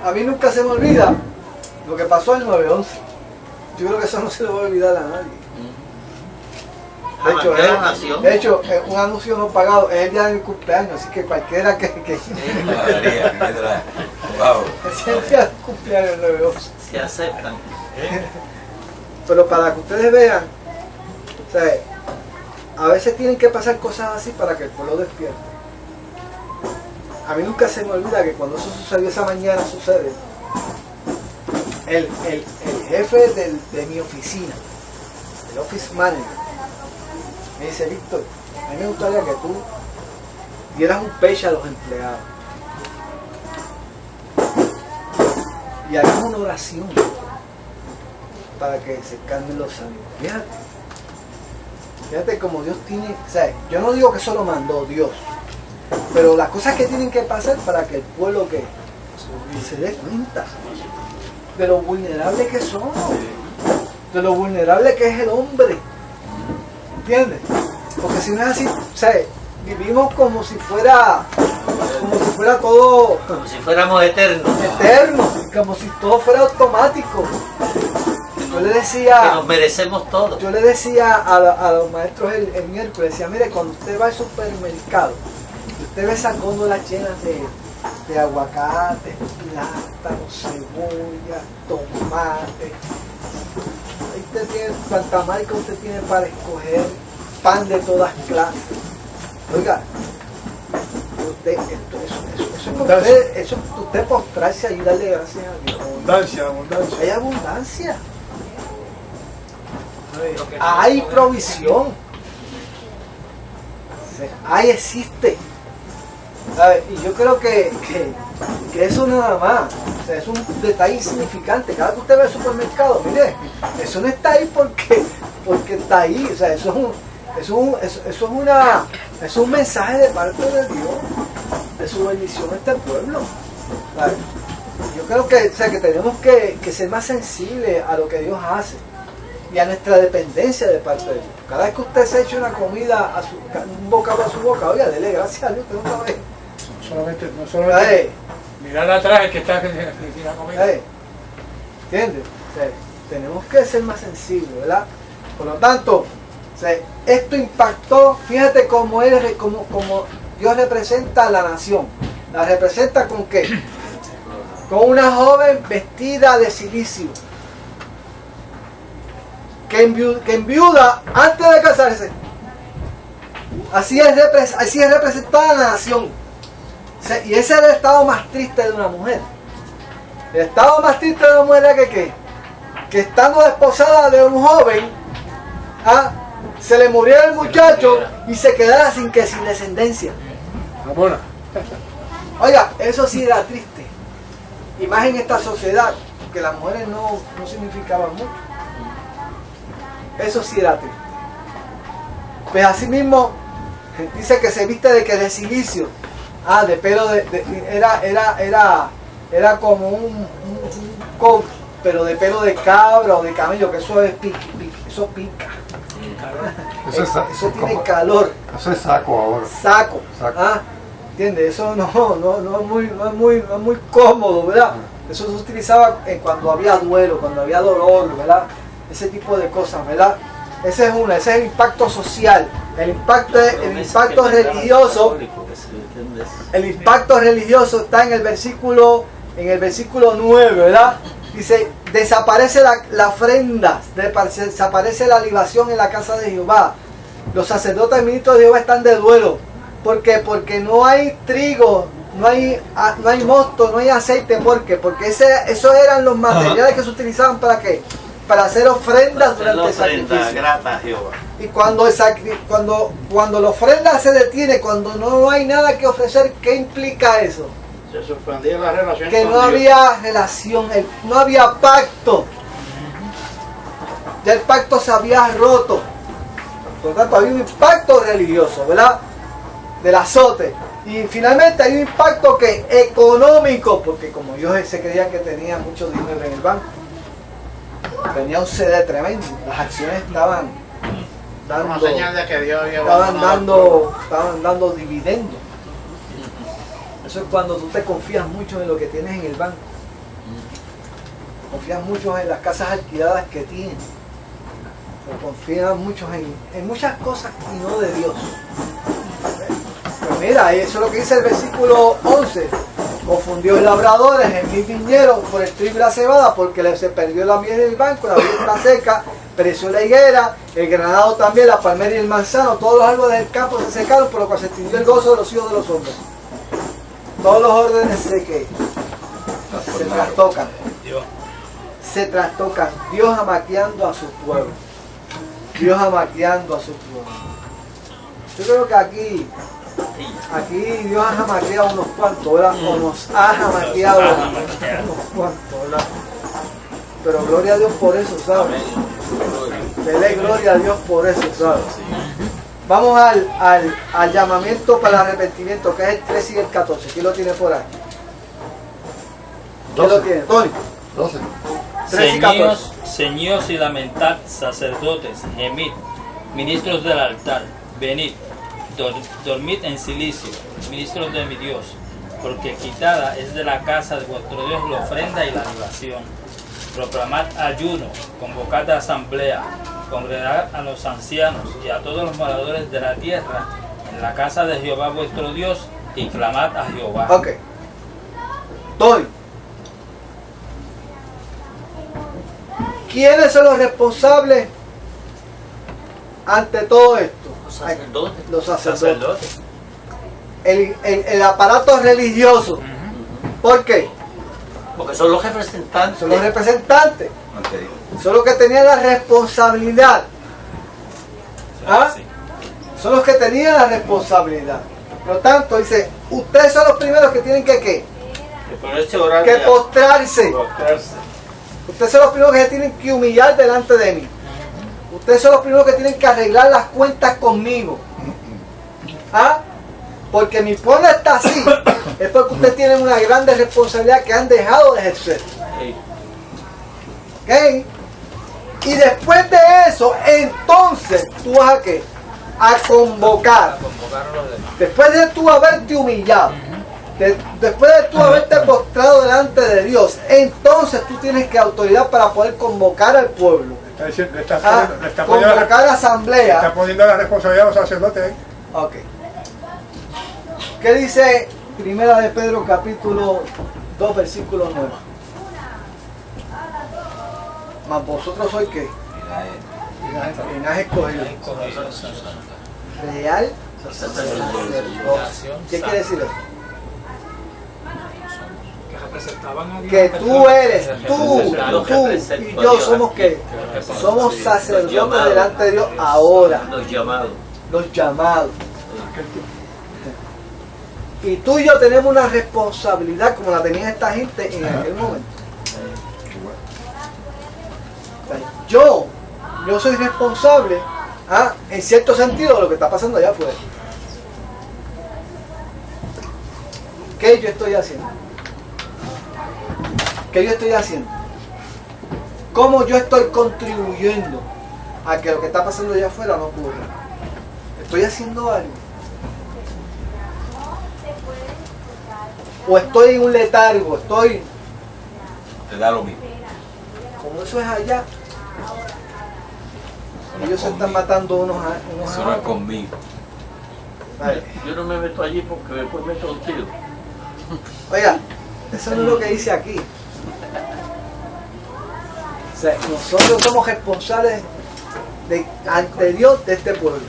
A mí nunca se me olvida lo que pasó en el 9/11. Yo creo que eso no se le va a olvidar a nadie. De hecho, un anuncio no pagado es el día de mi cumpleaños, así que cualquiera que Wow. es el día de cumpleaños el 9/11. Se aceptan. Pero para que ustedes vean, o sea, a veces tienen que pasar cosas así para que el pueblo despierte. A mí nunca se me olvida que cuando eso sucedió, esa mañana sucede, el jefe de mi oficina, el office manager, me dice: Víctor, a mí me gustaría que tú dieras un peche a los empleados y hagas una oración para que se calmen los ánimos. Fíjate como Dios tiene, o sea, yo no digo que eso lo mandó Dios, pero las cosas que tienen que pasar para que el pueblo que se dé cuenta de lo vulnerable que somos, de lo vulnerable que es el hombre, ¿entiendes? Porque si no es así, o sea, vivimos como si fuera todo Como si fuéramos eternos. eterno, como si todo fuera automático. Yo le decía, Que nos merecemos todo. yo le decía a los maestros el miércoles, decía: mire, cuando usted va al supermercado, usted ve esas góndolas llenas de aguacate, plátano, cebolla, tomate. Ahí usted tiene cuanta marca usted tiene para escoger, pan de todas clases. Oiga, eso es usted postrarse y darle gracias a Dios. Abundancia. Hay abundancia. Hay provisión. Ahí existe. Y yo creo que eso nada más, o sea, es un detalle insignificante. Cada que usted ve el supermercado, mire, eso no está ahí porque está ahí. O sea, eso es un mensaje de parte de Dios, de su bendición a este pueblo. ¿Sabes? Yo creo que, o sea, que tenemos que ser más sensibles a lo que Dios hace y a nuestra dependencia de parte de Dios. Cada vez que usted se echa una comida, un bocado a su boca, oiga, dele gracias a Dios, que no sabe. No solamente mirar atrás el que está en la comida. ¿Entiendes? O sea, tenemos que ser más sensibles, ¿verdad? Por lo tanto, o sea, esto impactó, fíjate cómo Dios representa a la nación. ¿La representa con qué? Con una joven vestida de cilicio, que enviuda antes de casarse. Así es representada la nación. Y ese es el estado más triste de una mujer. El estado más triste de una mujer era que estando desposada de un joven, se le muriera el muchacho y se quedara sin descendencia. Oiga, eso sí era triste. Y más en esta sociedad, que las mujeres no significaban mucho. Eso sí era triste. Pues así mismo dice que se viste de silicio. De pelo era como un coat, pero de pelo de cabra o de camello, que eso es eso pica. Eso tiene calor. Eso es saco ahora. Saco. ¿entiendes? Eso no es muy cómodo, ¿verdad? Eso se utilizaba cuando había duelo, cuando había dolor, ¿verdad? Ese tipo de cosas, ¿verdad? Ese es el impacto social. El impacto religioso. El impacto religioso está en el versículo 9, ¿verdad? Dice, desaparece la ofrenda, desaparece la libación en la casa de Jehová. Los sacerdotes y ministros de Jehová están de duelo. ¿Por qué? Porque no hay trigo, no hay mosto, no hay aceite. ¿Por qué? Porque esos eran los materiales que se utilizaban ¿para qué? Para hacer ofrendas durante el sacrificio. Grata a Jehová. Y cuando la ofrenda se detiene, cuando no hay nada que ofrecer, ¿qué implica eso? Se suspendía la relación Que con no Dios. había relación, no había pacto. Ya el pacto se había roto. Por lo tanto, había un impacto religioso, ¿verdad? Del azote. Y finalmente hay un impacto económico, porque como ellos se creían que tenía mucho dinero en el banco, tenía un CD tremendo. Las acciones estaban Una señal de que Dios había estaban abandonado dando dividendos. Eso es cuando tú te confías mucho en lo que tienes en el banco. Confías mucho en las casas alquiladas que tienes. Confías mucho en muchas cosas y no de Dios. Pues mira, eso es lo que dice el versículo 11. Confundió el labrador en mi viñedo por el trigo y la cebada, porque se perdió la miel del banco, la viña está seca, pereció la higuera, el granado también, la palmera y el manzano, todos los árboles del campo se secaron, por lo cual se extinguió el gozo de los hijos de los hombres. Todos los órdenes se trastocan. Se trastocan. Dios amaqueando a su pueblo. Dios amaqueando a su pueblo. Yo creo que aquí Dios ha jamaqueado unos cuantos, ¿verdad? O nos ha jamaqueado unos cuantos, ¿verdad? Pero gloria a Dios por eso, ¿sabes? Dele gloria a Dios por eso, ¿sabes? Vamos al llamamiento para el arrepentimiento, que es el 13 y el 14. ¿Quién lo tiene por ahí? ¿Quién lo tiene? Tony. 12. 13 y 14. Ceñíos y lamentad, sacerdotes, gemid, ministros del altar, venid, dormid en silicio, ministros de mi Dios, porque quitada es de la casa de vuestro Dios la ofrenda y la libación. Proclamad ayuno, convocad asamblea, congregad a los ancianos y a todos los moradores de la tierra en la casa de Jehová vuestro Dios y clamad a Jehová. Ok. Tony. ¿Quiénes son los responsables ante todo esto? Los sacerdotes. El aparato religioso. ¿Por qué? Porque son los representantes. Son los representantes. Son los que tenían la responsabilidad. ¿Ah? Son los que tenían la responsabilidad. Por lo tanto, dice, ustedes son los primeros que tienen que postrarse. Ustedes son los primeros que se tienen que humillar delante de mí. Ustedes son los primeros que tienen que arreglar las cuentas conmigo. ¿Ah? Porque mi pueblo está así. Es porque ustedes tienen una grande responsabilidad que han dejado de ejercer. ¿Ok? Y después de eso, entonces tú vas a ¿qué? A convocar. Después de tú haberte humillado, después de tú haberte postrado delante de Dios, entonces tú tienes que autoridad para poder convocar al pueblo. Convocar asamblea. Está poniendo la responsabilidad a los sacerdotes. Ok. ¿Qué dice Primera de Pedro capítulo 2 versículo 9? Mas vosotros sois ¿qué? Linaje escogido. Real sacerdocio. ¿Qué quiere decir eso? Que tú eres, tú y yo somos ¿qué? Somos sacerdotes delante de Dios ahora. Los llamados. Y tú y yo tenemos una responsabilidad como la tenía esta gente en aquel momento. Yo soy responsable, en cierto sentido, de lo que está pasando allá afuera. ¿Qué yo estoy haciendo? ¿Qué yo estoy haciendo? ¿Cómo yo estoy contribuyendo a que lo que está pasando allá afuera no ocurra? ¿Estoy haciendo algo? o estoy en un letargo, estoy... Te da lo mismo. Como eso es allá, ellos se están matando unos a Eso no es otros. conmigo. Vale. Yo no me meto allí porque después meto un tiro. Oiga, eso no es lo que dice aquí. O sea, nosotros somos responsables ante Dios de este pueblo.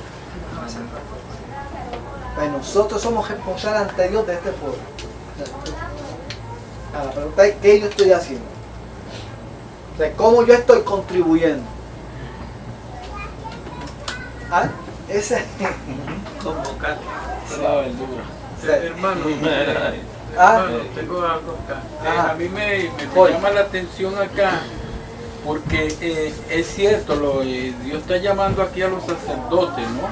Pues nosotros somos responsables ante Dios de este pueblo. La pregunta es ¿qué yo estoy haciendo? O sea, ¿cómo yo estoy contribuyendo? ¿Ah? Ese Convocar. La verdura. Sí. Hermano, Ah. hermano, tengo algo acá. Ajá. A mí me Voy. llama la atención acá, porque es cierto, Dios está llamando aquí a los sacerdotes, ¿no?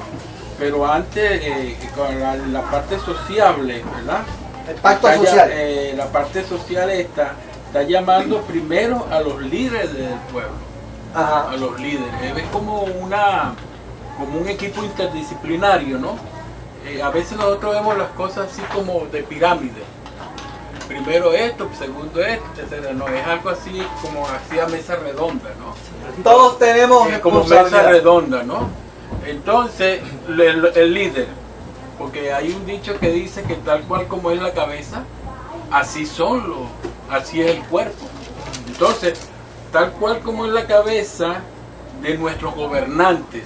Pero antes, con la parte sociable, ¿verdad? el pacto Está social. la parte social está llamando primero a los líderes del pueblo, Ajá. a los líderes. Es como un equipo interdisciplinario, ¿no? A veces nosotros vemos las cosas así como de pirámide. Primero esto, segundo esto, tercero no. Es algo así como hacía mesa redonda, ¿no? Todos tenemos Como mesa responsabilidad. redonda, ¿no? Entonces, el líder, porque hay un dicho que dice que tal cual como es la cabeza, así así es el cuerpo. Entonces, tal cual como es la cabeza de nuestros gobernantes,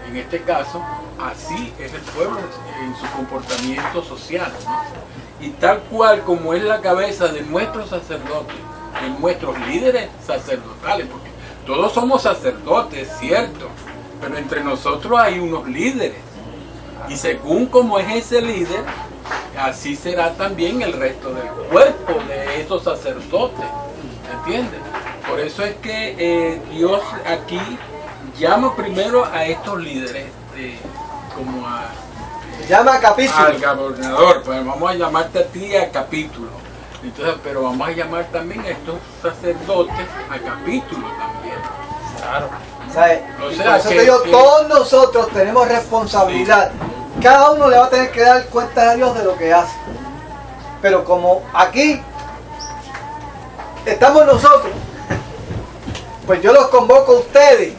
en este caso, así es el pueblo en su comportamiento social, ¿no? Y tal cual como es la cabeza de nuestros sacerdotes, de nuestros líderes sacerdotales, porque todos somos sacerdotes, cierto, pero entre nosotros hay unos líderes. Y según como es ese líder, así será también el resto del cuerpo de esos sacerdotes. ¿Entiendes? Por eso es que Dios aquí llama primero a estos líderes, como Llama a capítulo. al gobernador, pues vamos a llamarte a ti a capítulo. Entonces, pero vamos a llamar también a estos sacerdotes a capítulo también. Claro. ¿Sabes? O Y sea, por eso que- te digo, que- todos nosotros tenemos responsabilidad. Cada uno le va a tener que dar cuentas a Dios de lo que hace. Pero como aquí estamos nosotros, pues yo los convoco a ustedes,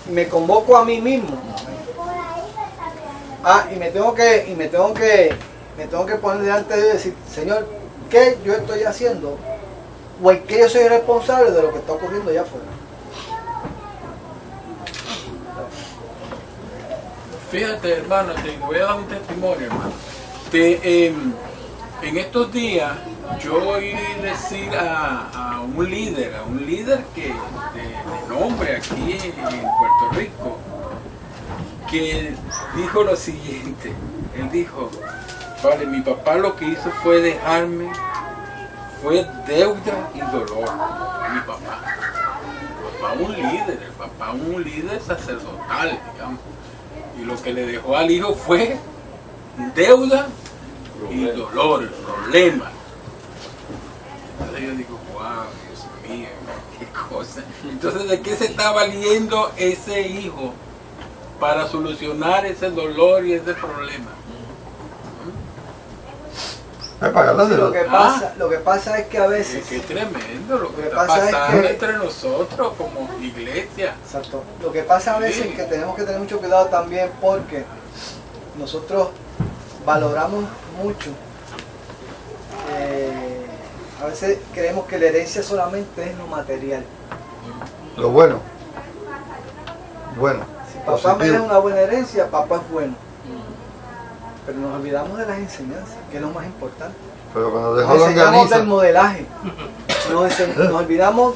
y me convoco a mí mismo. Y me tengo que poner delante de Dios y decir, Señor, ¿qué yo estoy haciendo? ¿O en qué yo soy responsable de lo que está ocurriendo allá afuera? Fíjate, hermano, te voy a dar un testimonio, hermano. En estos días yo oí decir a un líder que de nombre aquí en Puerto Rico, que dijo lo siguiente. Él dijo, vale, mi papá lo que hizo fue dejarme, fue deuda y dolor. Mi papá. El papá un líder sacerdotal, digamos. Y lo que le dejó al hijo fue deuda y dolor, problema. Entonces yo digo, wow, Dios mío, qué cosa. Entonces, ¿de qué se está valiendo ese hijo para solucionar ese dolor y ese problema? Lo que pasa es que a veces... Qué tremendo lo que que está pasa es pasando que- entre nosotros como iglesia. Exacto. Lo que pasa a veces Sí. es que tenemos que tener mucho cuidado también porque nosotros valoramos mucho. A veces creemos que la herencia solamente es lo material. Lo bueno. Bueno. Si papá me da una buena herencia, papá es bueno. Pero nos olvidamos de las enseñanzas, que es lo más importante. Pero cuando dejó Nos enseñamos longaniza. del modelaje. Nos olvidamos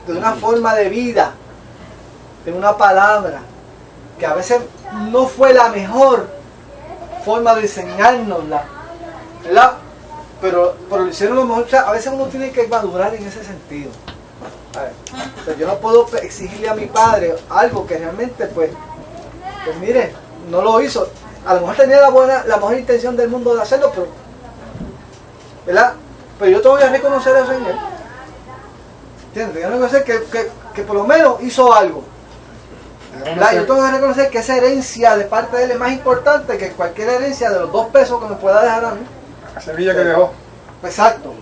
de una forma de vida, de una palabra, que a veces no fue la mejor forma de enseñárnosla, ¿verdad? Pero lo hicieron lo mejor. O sea, a veces uno tiene que madurar en ese sentido. A ver, o sea, yo no puedo exigirle a mi padre algo que realmente, pues mire, no lo hizo. A lo mejor tenía la mejor intención del mundo de hacerlo, pero, ¿verdad? Pero yo te voy a reconocer eso en él. ¿Entiendes? Yo reconocer que por lo menos hizo algo. ¿verdad? Yo tengo que reconocer que esa herencia de parte de él es más importante que cualquier herencia de los 2 pesos que me pueda dejar a mí. La semilla que dejó. Exacto.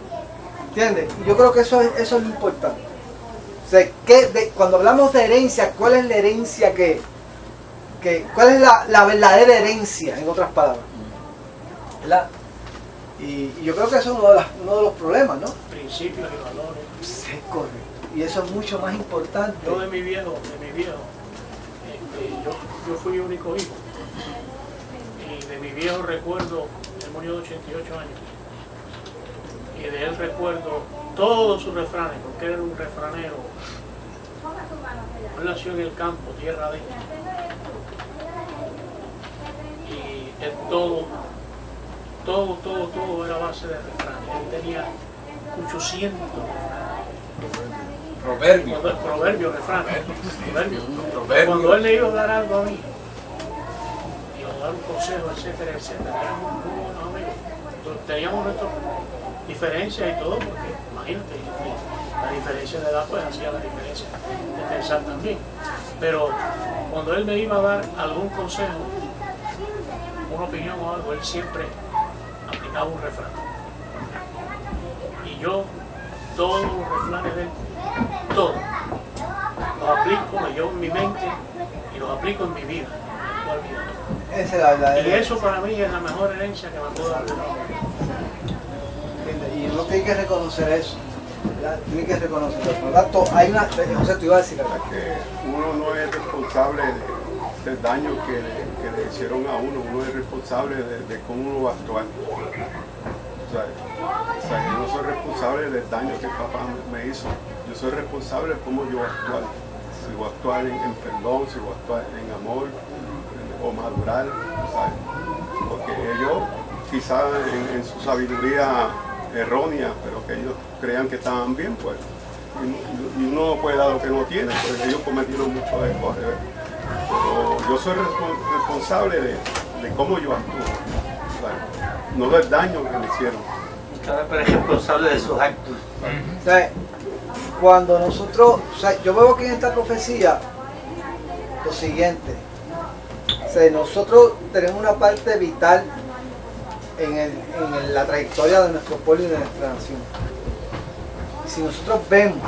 ¿Entiendes? Y yo creo que eso es lo importante. O sea, cuando hablamos de herencia, ¿cuál es la herencia cuál es la verdadera herencia, en otras palabras? ¿Verdad? Y yo creo que eso es uno de los problemas, ¿no? Principios y valores. Sí, correcto. Y eso es mucho más importante. Yo de mi viejo, yo fui único hijo. Y de mi viejo recuerdo, él murió de 88 años. Y de él recuerdo todos sus refranes, porque él era un refranero. Él nació en el campo, tierra de él. Y él todo era base de refranes. Él tenía 800 Proverbios. Refranes. Cuando él le iba a dar algo a mí, iba a dar un consejo, etcétera, éramos muy buenos amigos. Entonces, teníamos nuestras diferencias y todo, porque imagínate, la diferencia de edad pues hacía la diferencia de pensar también. Pero cuando él me iba a dar algún consejo, una opinión o algo, él siempre aplicaba un refrán. Y yo, todos los refranes de él, todos, los aplico, los llevo en mi mente y los aplico en mi vida. Esa es la verdadera. Y eso para mí es la mejor herencia que me puedo dar. Y uno tiene que reconocer eso, ¿verdad? Tiene que reconocerlo. Por lo tanto, hay una... José, tú ibas a decir algo. Que uno no es responsable del daño que le hicieron a uno es responsable de cómo uno va a actuar. O sea, yo no soy responsable del daño que papá me hizo, yo soy responsable de cómo yo voy a actuar. Si voy a actuar en perdón, si voy a actuar en amor o madurar, ¿sabes? Porque ellos quizás en su sabiduría errónea, pero que ellos crean que estaban bien, pues, y uno no puede dar lo que no tiene, pues ellos cometieron muchos errores. Pero yo soy responsable de cómo yo actúo, ¿sabes? No del daño que me hicieron. Cada vez es responsable de sus actos. O sea, cuando nosotros, o sea, yo veo aquí en esta profecía lo siguiente. O sea, nosotros tenemos una parte vital en la trayectoria de nuestro pueblo y de nuestra nación. Y si nosotros vemos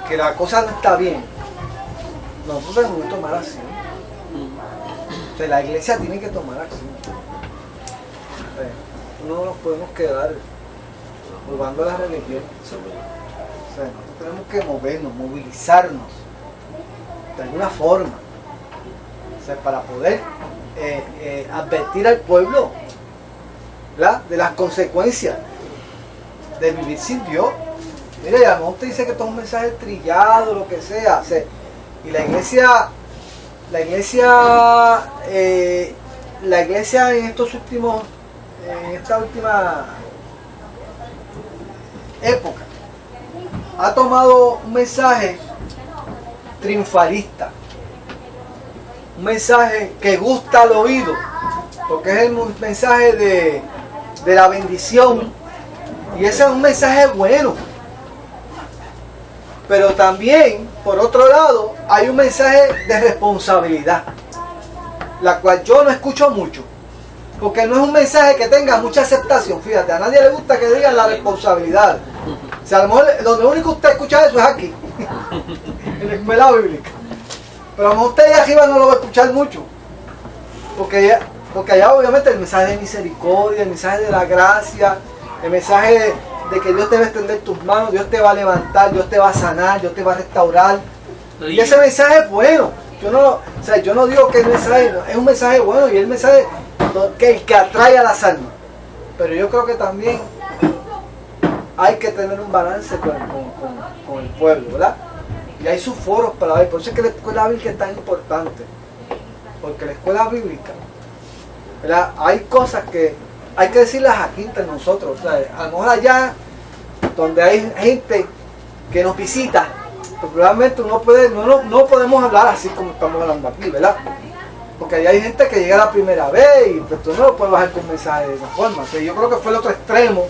que la cosa no está bien, nosotros tenemos que tomar acción. O sea, la iglesia tiene que tomar acción. O sea, no nos podemos quedar jugando a la religión. O sea, nosotros tenemos que movernos, movilizarnos de alguna forma. O sea, para poder advertir al pueblo, ¿verdad?, de las consecuencias de vivir sin Dios. Mire, a lo mejor usted dice que esto es un mensaje trillado, lo que sea. O sea, y la iglesia en esta última época ha tomado un mensaje triunfalista, un mensaje que gusta al oído, porque es el mensaje de la bendición, y ese es un mensaje bueno. Pero también, por otro lado, hay un mensaje de responsabilidad, la cual yo no escucho mucho, porque no es un mensaje que tenga mucha aceptación. Fíjate, a nadie le gusta que digan la responsabilidad. O sea, a lo mejor donde único usted escucha eso es aquí, en la escuela bíblica. Pero a lo mejor usted allá arriba no lo va a escuchar mucho, porque allá obviamente el mensaje de misericordia, el mensaje de la gracia, el mensaje de que Dios te va a extender tus manos, Dios te va a levantar, Dios te va a sanar, Dios te va a restaurar. Y ese mensaje es bueno. Yo no digo que el mensaje es un mensaje bueno, y el mensaje que atrae a las almas. Pero yo creo que también hay que tener un balance con el pueblo, ¿verdad? Y hay sus foros para ver. Por eso es que la escuela bíblica es tan importante. Porque la escuela bíblica, ¿verdad?, hay cosas que hay que decirlas aquí entre nosotros. O sea, a lo mejor allá donde hay gente que nos visita, pues probablemente no podemos hablar así como estamos hablando aquí, ¿verdad? Porque allá hay gente que llega la primera vez y pues tú no lo puedes bajar con mensaje de esa forma. O sea, yo creo que fue el otro extremo,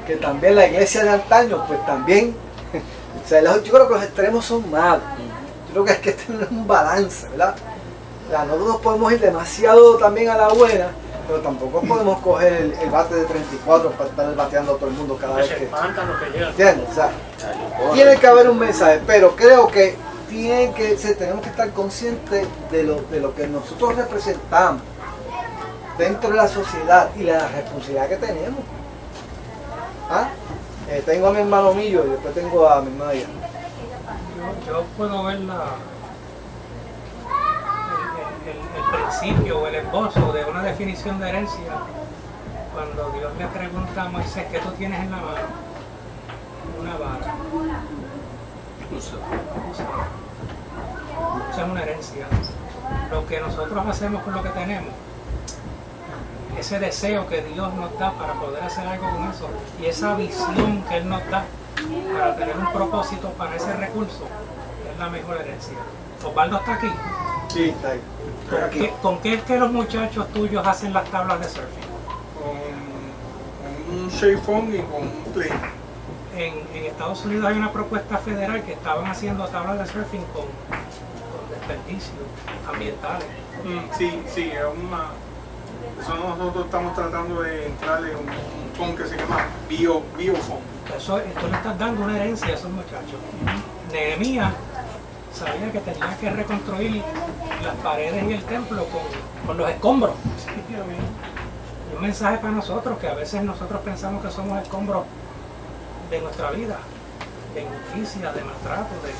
que también la iglesia de antaño, pues también, o sea, yo creo que los extremos son malos. Yo creo que hay que tener un balance, ¿verdad? O sea, nosotros podemos ir demasiado también a la buena, pero tampoco podemos coger el bate de 34 para estar bateando a todo el mundo cada vez que... ¿Entiendes? O sea, tiene que haber un mensaje, pero creo que tenemos que estar conscientes de lo que nosotros representamos dentro de la sociedad y la responsabilidad que tenemos. ¿Ah? Tengo a mi hermano Millo y después tengo a mi hermana Diana. Yo puedo ver el principio o el esbozo de una definición de herencia cuando Dios le pregunta a Moisés, ¿qué tú tienes en la mano? Una vara. Esa es una herencia. Lo que nosotros hacemos con lo que tenemos, ese deseo que Dios nos da para poder hacer algo con eso y esa visión que Él nos da para tener un propósito para ese recurso, es la mejor herencia. Osvaldo está aquí. Sí, está ahí. ¿Con qué es que los muchachos tuyos hacen las tablas de surfing? Con un Shayphone y con un plane. En Estados Unidos hay una propuesta federal que estaban haciendo tablas de surfing con desperdicios ambientales. Sí, es una... Eso nosotros estamos tratando de entrar en un fondo que se llama Biofoam. Tú le estás dando una herencia a esos muchachos. Nehemías sabía que tenía que reconstruir las paredes y el templo con los escombros. Y un mensaje para nosotros, que a veces nosotros pensamos que somos escombros de nuestra vida, de injusticia, de maltrato, de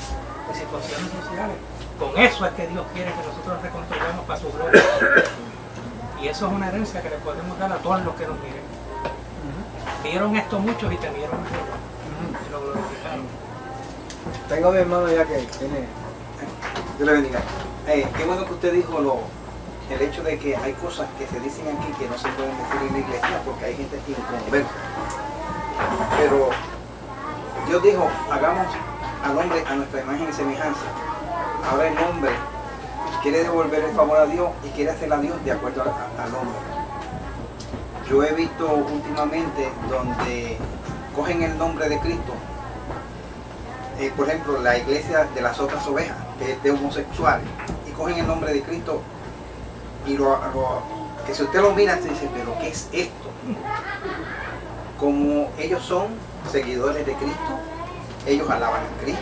situaciones sociales. Con eso es que Dios quiere que nosotros reconstruyamos para su gloria. Y eso es una herencia que le podemos dar a todos los que nos miren. Vieron esto muchos y temieron a Jehová. Y lo glorificaron. Tengo a mi hermano ya que tiene... Dios le bendiga. Qué bueno que usted dijo el hecho de que hay cosas que se dicen aquí que no se pueden decir en la iglesia porque hay gente inconversa. Pero Dios dijo, hagamos al hombre a nuestra imagen y semejanza. Ahora el hombre quiere devolver el favor a Dios y quiere hacer a Dios de acuerdo al hombre. Yo he visto últimamente donde cogen el nombre de Cristo, por ejemplo, la iglesia de las otras ovejas, que es de homosexuales, y cogen el nombre de Cristo y que si usted lo mira, se dice, pero ¿qué es esto? Como ellos son seguidores de Cristo, ellos alaban a Cristo,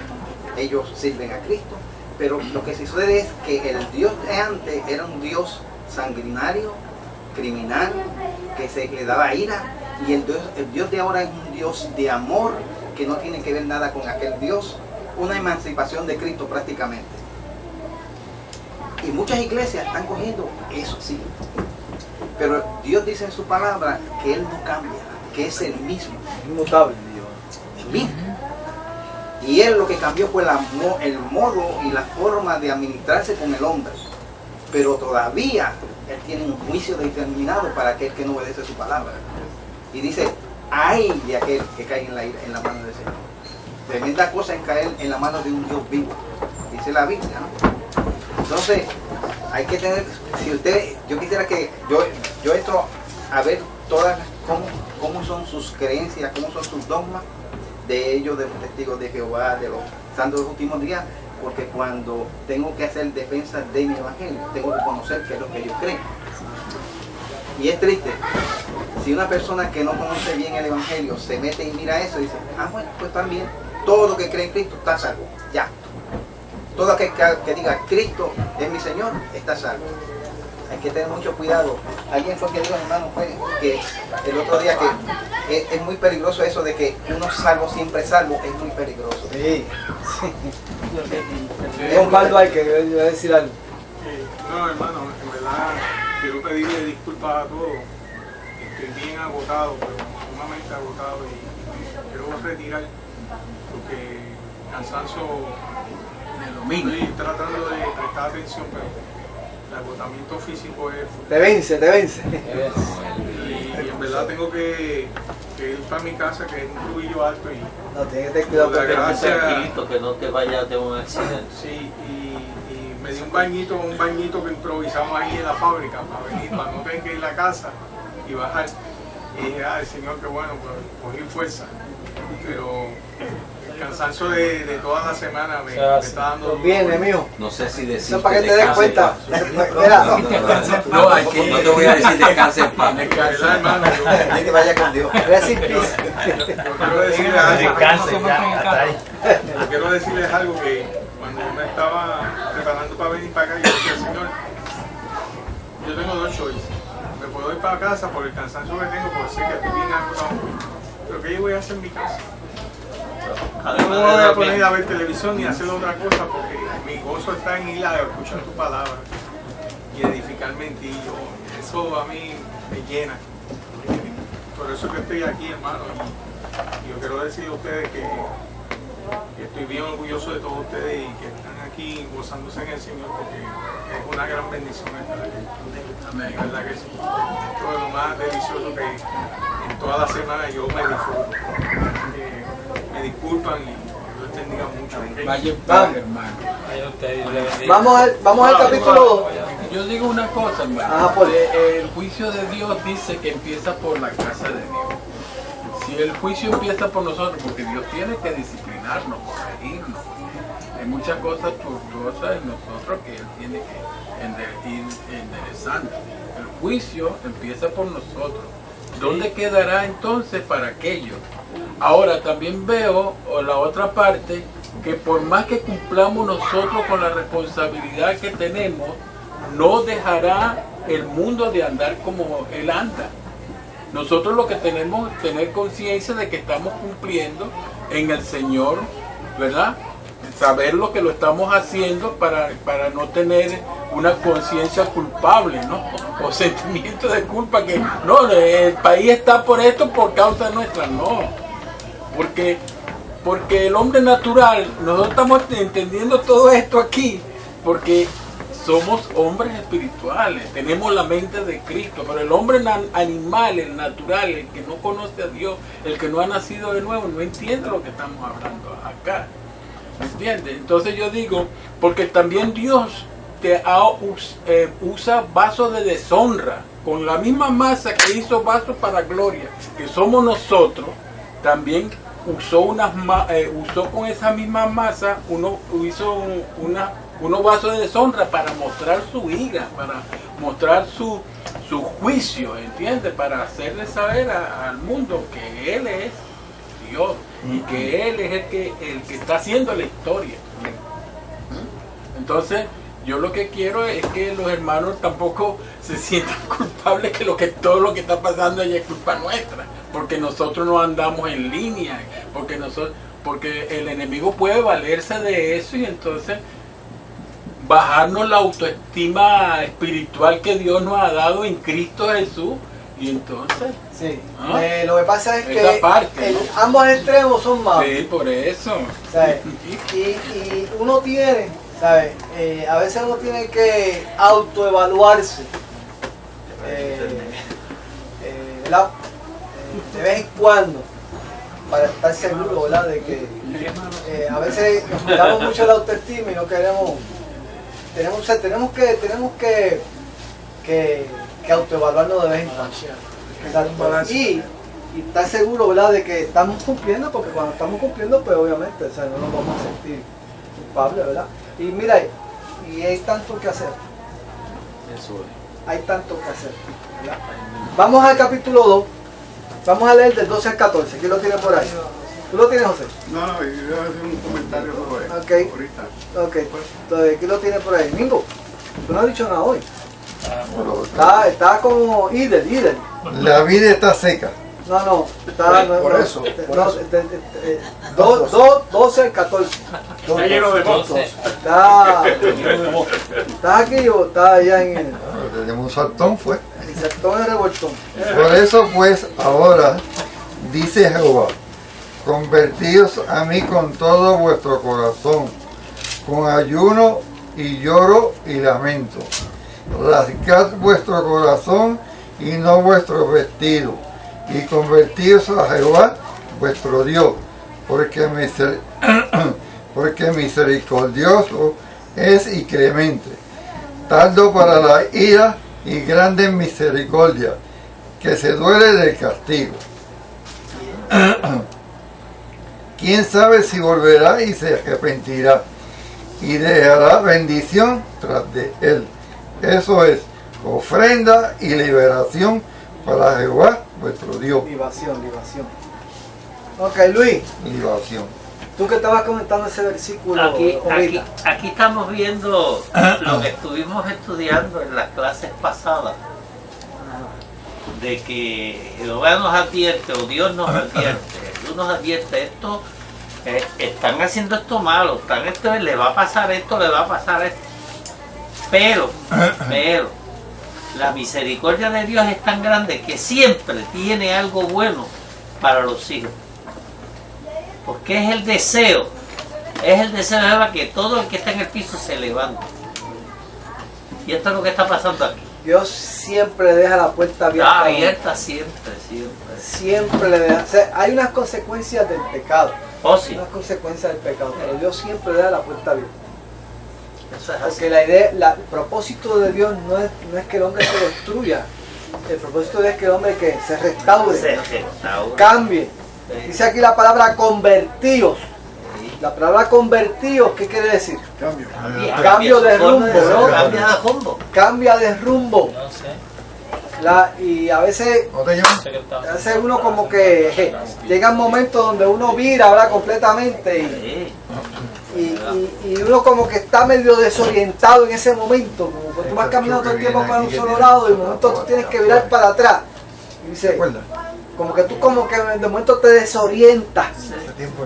ellos sirven a Cristo, pero lo que sucede es que el Dios de antes era un Dios sanguinario, criminal, que se le daba ira, y el Dios de ahora es un Dios de amor, que no tiene que ver nada con aquel Dios, una emancipación de Cristo prácticamente. Y muchas iglesias están cogiendo eso, sí. Pero Dios dice en su palabra que Él no cambia, que es el mismo. Inmutable Dios. El mismo. Y Él lo que cambió fue el modo y la forma de administrarse con el hombre. Pero todavía Él tiene un juicio determinado para aquel que no obedece su palabra. Y dice, ay de aquel que cae en la mano del Señor. Tremenda cosa en caer en la mano de un Dios vivo. Dice la Biblia, ¿no? Entonces, hay que tener, si usted, yo quisiera que yo entro a ver todas cómo son sus creencias, cómo son sus dogmas de ellos, de los testigos de Jehová, de los santos de los últimos días, porque cuando tengo que hacer defensa de mi evangelio, tengo que conocer qué es lo que ellos creen. Y es triste, si una persona que no conoce bien el evangelio se mete y mira eso y dice, bueno, pues también, todo lo que cree en Cristo está salvo, ya. Todo aquel que diga Cristo es mi Señor está salvo. Hay que tener mucho cuidado. Alguien fue que dijo, hermano, fue que el otro día que es muy peligroso eso de que uno salvo siempre salvo, es muy peligroso. Sí. Es un baldo hay que decir algo. No, hermano, en verdad quiero pedirle disculpas a todos. Estoy bien agotado, pero sumamente agotado y quiero retirar porque cansancio me domina. Estoy tratando de prestar atención, pero el agotamiento físico es fuerte. Te vence. Y en verdad tengo que ir para mi casa, que es un ruido alto y no, tienes que cuidar porque tranquilito, que no te vayas de un accidente. Sí, y me di un bañito que improvisamos ahí en la fábrica para venir, para no tener que ir a la casa y bajar. Y dije, ay Señor, qué bueno, pues cogí fuerza. Pero el cansancio de toda la semana me está dando... Pues viene, mijo. No sé si decir. Eso para que te des cuenta. Mira, No, aquí no te voy a decir descansa en paz. ¿Verdad, hermano? Hay que vaya con Dios. rest in peace. Yo quiero decirles algo. Descanse ya, hasta ahí. Yo quiero decirles algo que cuando yo me estaba preparando para venir para acá, yo decía, Señor, yo tengo dos choices. Me puedo ir para casa por el cansancio que tengo, porque sé que estoy bien agotado. Pero ¿qué yo voy a hacer en mi casa? No me voy a poner a ver televisión ni a hacer otra cosa, porque mi gozo está en ir a escuchar tu palabra y edificarme en ti. Eso a mí me llena. Por eso que estoy aquí, hermano. Y yo quiero decirle a ustedes que estoy bien orgulloso de todos ustedes y que están aquí gozándose en el Señor, porque es una gran bendición estar aquí. Amén. ¿Verdad que sí? Esto es lo más delicioso que en toda la semana yo me disfruto. Me disculpan y Dios te bendiga mucho. Vaya en paz, hermano. Vamos al capítulo 2. Yo digo una cosa, hermano. Ajá, Poli. El juicio de Dios dice que empieza por la casa de Dios. Si el juicio empieza por nosotros, porque Dios tiene que disciplinarnos, corregirnos. Hay muchas cosas tortuosas en nosotros que Él tiene que ir enderezando. El juicio empieza por nosotros. ¿Dónde quedará entonces para aquellos? Ahora también veo la otra parte, que por más que cumplamos nosotros con la responsabilidad que tenemos, no dejará el mundo de andar como Él anda. Nosotros lo que tenemos es tener conciencia de que estamos cumpliendo en el Señor, ¿verdad? Saber lo que lo estamos haciendo para no tener una conciencia culpable, ¿no? O sentimiento de culpa que, no, el país está por esto por causa nuestra, no. Porque el hombre natural, nosotros estamos entendiendo todo esto aquí, porque somos hombres espirituales, tenemos la mente de Cristo, pero el hombre animal, el natural, el que no conoce a Dios, el que no ha nacido de nuevo, no entiende lo que estamos hablando acá. ¿Me entiendes? Entonces yo digo, porque también Dios usa vasos de deshonra, con la misma masa que hizo vasos para gloria, que somos nosotros, también usó con esa misma masa, hizo unos vasos de deshonra para mostrar su ira, para mostrar su juicio, ¿entiendes? Para hacerle saber al mundo que Él es Dios y que Él es el que está haciendo la historia. Entonces, yo lo que quiero es que los hermanos tampoco se sientan culpables que todo lo que está pasando allá es culpa nuestra, porque nosotros no andamos en línea, porque el enemigo puede valerse de eso y entonces bajarnos la autoestima espiritual que Dios nos ha dado en Cristo Jesús. Y entonces, sí. Lo que pasa es que parte, ¿no? Ambos extremos son malos. Sí, por eso. ¿Sabes? Y uno tiene, ¿sabes? A veces uno tiene que autoevaluarse. ¿Verdad? De vez en cuando, para estar seguro, ¿verdad? De que a veces nos cuidamos mucho la autoestima y no queremos. Tenemos que autoevaluarnos de vez en cuando. Y estar seguro, ¿verdad?, de que estamos cumpliendo, porque cuando estamos cumpliendo, pues obviamente, o sea, no nos vamos a sentir culpables, ¿verdad? Y mira, y hay tanto que hacer. Hay tanto que hacer, ¿verdad? Vamos al capítulo 2. Vamos a leer del 12 al 14. ¿Quién lo tiene por ahí? ¿Tú lo tienes, José? No, yo voy a hacer un comentario sobre eso. Ok. Ahorita. Ok. Entonces, ¿quién lo tiene por ahí? Mingo, tú no has dicho nada hoy. Está como líder. La vida está seca. No, está por eso. 12 al 14. Está lleno de monstruos. ¿Estás aquí o estás allá en el? Tenemos un saltón, fue. El saltón es revoltón. Por eso pues ahora, dice Jehová, convertíos a mí con todo vuestro corazón, con ayuno y lloro y lamento. Rasgad vuestro corazón y no vuestro vestido, y convertíos a Jehová vuestro Dios, porque misericordioso es y clemente, tardo para la ira y grande en misericordia, que se duele del castigo. quién sabe si volverá y se arrepentirá y dejará bendición tras de él. Eso es ofrenda y liberación para Jehová vuestro Dios. Libación. Ok, Luis, Libación. tú que estabas comentando ese versículo ahorita. Aquí estamos viendo lo que estuvimos estudiando en las clases pasadas, de que Jehová nos advierte, o Dios nos advierte, esto, están haciendo esto malo, le va a pasar esto, pero la misericordia de Dios es tan grande que siempre tiene algo bueno para los hijos, porque es el deseo de Jehová que todo el que está en el piso se levante, y esto es lo que está pasando aquí. Dios siempre deja la puerta abierta. Abierta siempre. Siempre le deja. O sea, hay unas consecuencias del pecado. Oh, sí. Unas consecuencias del pecado, pero Dios siempre deja la puerta abierta. Eso es así. Porque la idea, el propósito de Dios no es que el hombre se destruya. El propósito de Dios es que el hombre que se restaure, cambie. Dice aquí la palabra convertidos. La palabra convertidos, ¿qué quiere decir? Cambio de rumbo, ¿no? Cambia de rumbo. Y a veces uno como que llega un momento donde uno vira ahora completamente y uno como que está medio desorientado en ese momento, como que tú vas caminando todo el tiempo para un solo lado y de momento tú tienes que virar para atrás. Y dice, como que tú de momento te desorientas.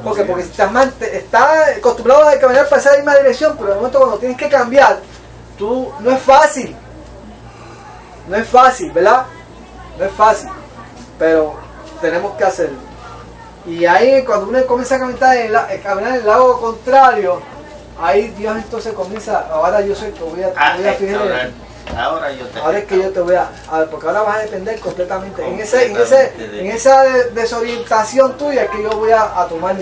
Porque estás acostumbrado a caminar para esa misma dirección, pero de momento cuando tienes que cambiar, no es fácil. No es fácil, ¿verdad? No es fácil. Pero tenemos que hacerlo. Y ahí cuando uno comienza a caminar en el lado contrario, ahí Dios entonces comienza, ahora yo soy el que voy a fijar. Ahora es que yo te voy a ver, porque ahora vas a depender completamente. En esa desorientación tuya es que yo voy a tomar.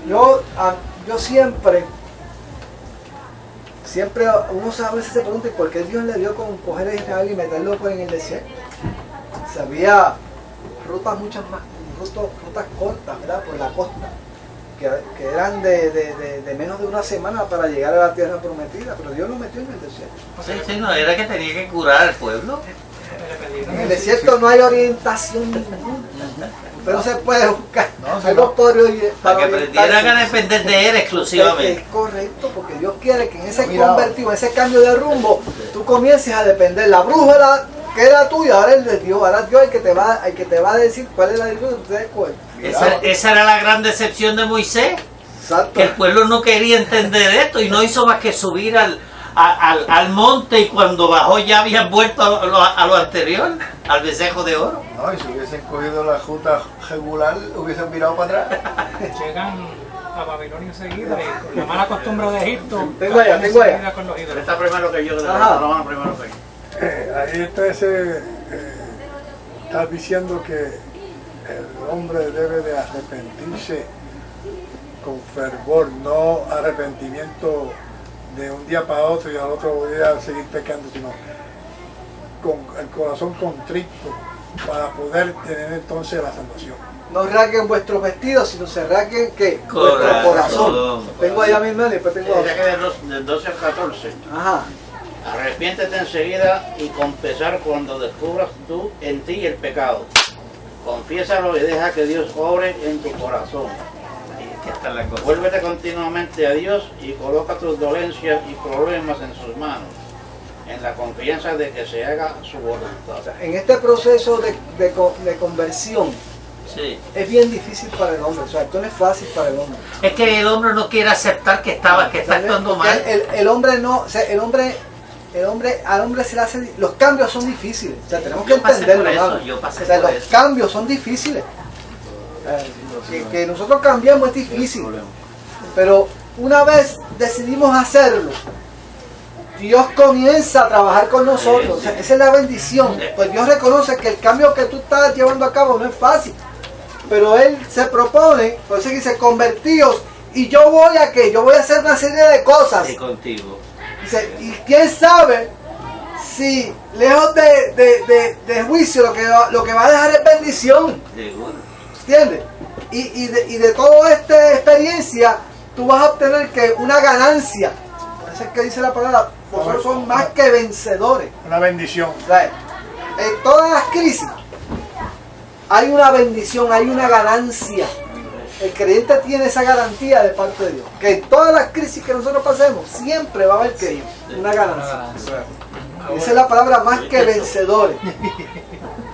Yo siempre uno a veces se pregunta por qué Dios le dio con coger a Israel y meterlo en el desierto. Había rutas rutas cortas, ¿verdad? Por la costa, que eran de menos de una semana para llegar a la tierra prometida, pero Dios lo metió en el desierto. Sí, no era que tenía que curar al pueblo. En el desierto no hay orientación ninguna. Usted no se puede buscar algo para que aprendieran a depender de él exclusivamente. Es correcto, porque Dios quiere que en ese convertido, en ese cambio de rumbo, tú comiences a depender. La brújula que era tuya, ahora es de Dios. Ahora Dios es el que te va a decir cuál es la dirección que ustedes cuentan. Esa era la gran decepción de Moisés. Exacto. Que el pueblo no quería entender esto y no hizo más que subir al monte, y cuando bajó ya habían vuelto a lo anterior, al becerro de oro. No, y si hubiesen cogido la ruta regular, hubiesen mirado para atrás. Llegan a Babilonia enseguida y con la mala costumbre de Egipto. Tengo allá. Con los ídolos. Está primero que yo, primero que yo. Ahí está diciendo que el hombre debe de arrepentirse con fervor, no arrepentimiento de un día para otro y al otro día seguir pecando, sino con el corazón contrito para poder tener entonces la salvación. No rasguen vuestros vestidos, sino se rasguen vuestro corazón. Tengo allá mi mano y después tengo del 12 al 14. Ajá. Arrepiéntete enseguida y confesar cuando descubras tú en ti el pecado. Confiésalo y deja que Dios obre en tu corazón. Vuélvete continuamente a Dios y coloca tus dolencias y problemas en sus manos, en la confianza de que se haga su voluntad. O sea, en este proceso de conversión, es bien difícil para el hombre. O sea, esto no es fácil para el hombre. Es que el hombre no quiere aceptar que está actuando mal. El hombre no, o sea, al hombre se le hace, los cambios son difíciles. O sea, tenemos que entenderlo. Los cambios son difíciles. Que nosotros cambiemos es difícil, pero una vez decidimos hacerlo, Dios comienza a trabajar con nosotros. O sea, esa es la bendición. Pues Dios reconoce que el cambio que tú estás llevando a cabo no es fácil, pero Él se propone, por eso dice, convertíos, y yo voy a hacer una serie de cosas. Y contigo. Dice, y quién sabe si lejos de juicio lo que va a dejar es bendición. Seguro. ¿Entiendes? y de toda esta experiencia, tú vas a obtener que una ganancia. Por eso es que dice la palabra, vosotros son más que vencedores. Una bendición. O sea, en todas las crisis hay una bendición, hay una ganancia. El creyente tiene esa garantía de parte de Dios. Que en todas las crisis que nosotros pasemos, siempre va a haber que una ganancia. Esa es la palabra más que vencedores.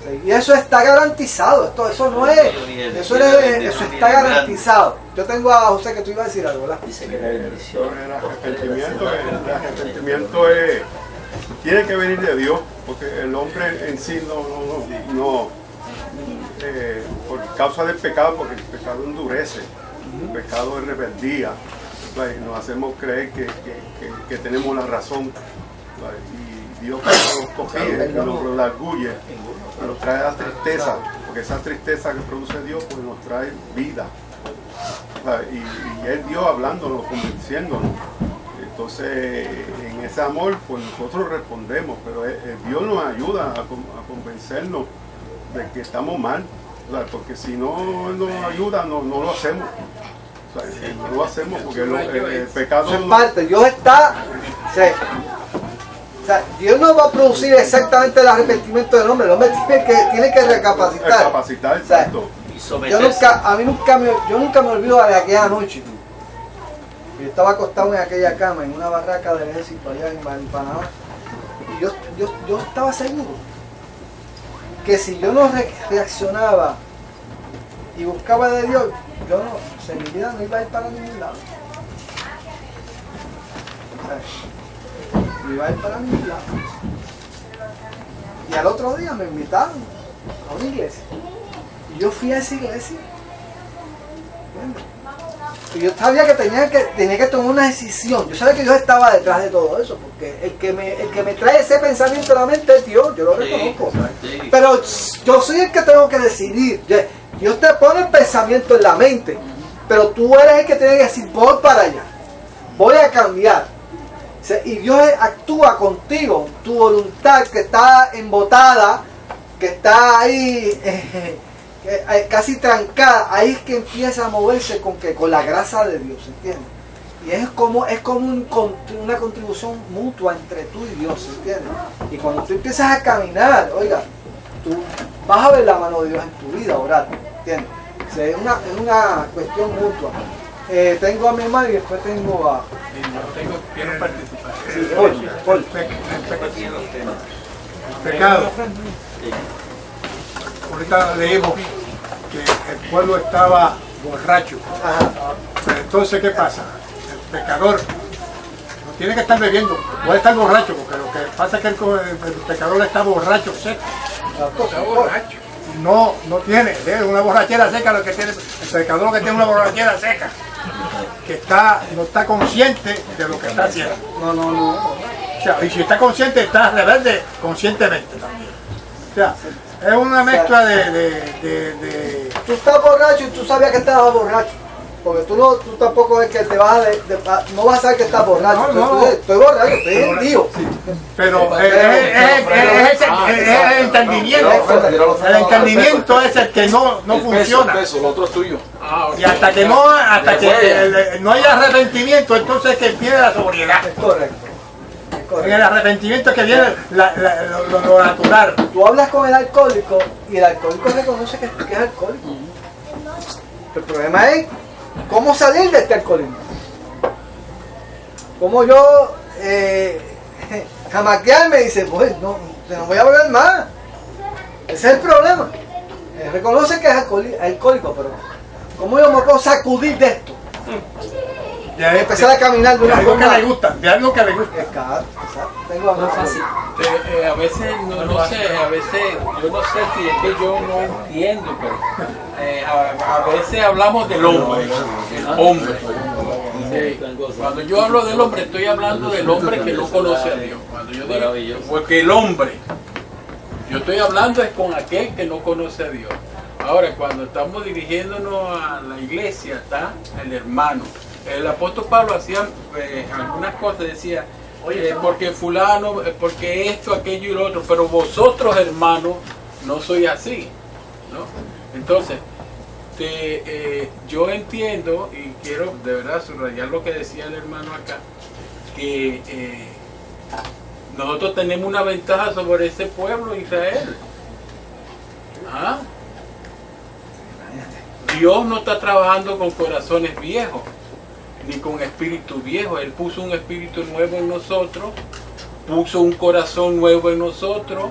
Sí, y eso está garantizado. Eso no es. Eso está garantizado. Yo tengo a José que tú ibas a decir algo, ¿verdad? Dice que el arrepentimiento tiene que venir de Dios, porque el hombre en sí no por causa del pecado, porque el pecado endurece, el pecado es rebeldía, nos hacemos creer que tenemos la razón, y Dios nos corrige, nos redarguye, nos trae la tristeza, porque esa tristeza que produce Dios pues nos trae vida, y es Dios hablándonos, convenciéndonos. Entonces en ese amor pues nosotros respondemos, pero Dios nos ayuda a convencernos de que estamos mal, porque si no nos ayuda no lo hacemos, no lo hacemos porque el pecado en parte, Dios está, Dios no va a producir exactamente el arrepentimiento del hombre, el hombre tiene que recapacitar. Exacto. Yo nunca me olvido de aquella noche. Yo estaba acostado en aquella cama, en una barraca del ejército allá en Panamá, y yo estaba seguro que si yo no reaccionaba y buscaba de Dios, mi vida no iba a ir para ningún lado. No iba a ir para ningún lado. Y al otro día me invitaron a una iglesia. Y yo fui a esa iglesia. ¿Entiendes? Y yo sabía que tenía que tomar una decisión. Yo sabía que Dios estaba detrás de todo eso, porque el que me trae ese pensamiento a la mente es Dios, yo lo reconozco. Pero yo soy el que tengo que decidir. Dios te pone el pensamiento en la mente, pero tú eres el que tiene que decir, voy para allá, voy a cambiar. Y Dios actúa contigo, tu voluntad que está embotada, que está ahí casi trancada, ahí es que empieza a moverse con la gracia de Dios, ¿entiendes? Y es como una contribución mutua entre tú y Dios, ¿entiendes? Y cuando tú empiezas a caminar, oiga, tú vas a ver la mano de Dios en tu vida, orar, ¿entiendes? O sea, es una cuestión mutua. Tengo a mi hermano y después tengo a... Quiero participar. Sí, Paul. El pecado. Ahorita leímos que el pueblo estaba borracho. Pero entonces, ¿qué pasa? El pecador no tiene que estar bebiendo, puede estar borracho, porque lo que pasa es que el pecador está borracho, seco. Está borracho. No tiene una borrachera seca, lo que tiene el pecador, lo que tiene una borrachera seca, que no está consciente de lo que está haciendo. No. O sea, y si está consciente, está rebelde conscientemente también. O sea, es una mezcla de... Tú estás borracho y tú sabías que estabas borracho. Porque tú tampoco es que te vas no vas a saber que estás borracho. No. Estoy borracho, estoy hendido. Pero es el entendimiento. El entendimiento es el que no funciona. Lo otro es tuyo. Y hasta que no haya arrepentimiento, entonces es que viene la sobriedad. Es correcto. En el arrepentimiento que viene lo natural. Tú hablas con el alcohólico y el alcohólico reconoce que es alcohólico. El problema es cómo salir de este alcoholismo. Cómo yo jamaquearme y dice, pues no voy a beber más. Ese es el problema. Reconoce que es alcohólico, pero ¿cómo yo me puedo sacudir de esto? Empezar a caminar de una forma que le gusta, de algo que le gusta. Exacto. Tengo más fácil. A veces no sé, yo no sé si es que yo no entiendo, pero a veces hablamos del hombre, Cuando yo hablo del hombre, estoy hablando del hombre que no conoce a Dios. Cuando yo digo, porque el hombre, yo estoy hablando es con aquel que no conoce a Dios. Ahora, cuando estamos dirigiéndonos a la iglesia, está el hermano. El apóstol Pablo hacía algunas cosas, decía, porque fulano, porque esto, aquello y lo otro, pero vosotros, hermanos, no sois así, ¿no? Entonces, yo entiendo y quiero de verdad subrayar lo que decía el hermano acá, que nosotros tenemos una ventaja sobre ese pueblo Israel. ¿Ah? Dios no está trabajando con corazones viejos ni con espíritu viejo. Él puso un espíritu nuevo en nosotros, puso un corazón nuevo en nosotros,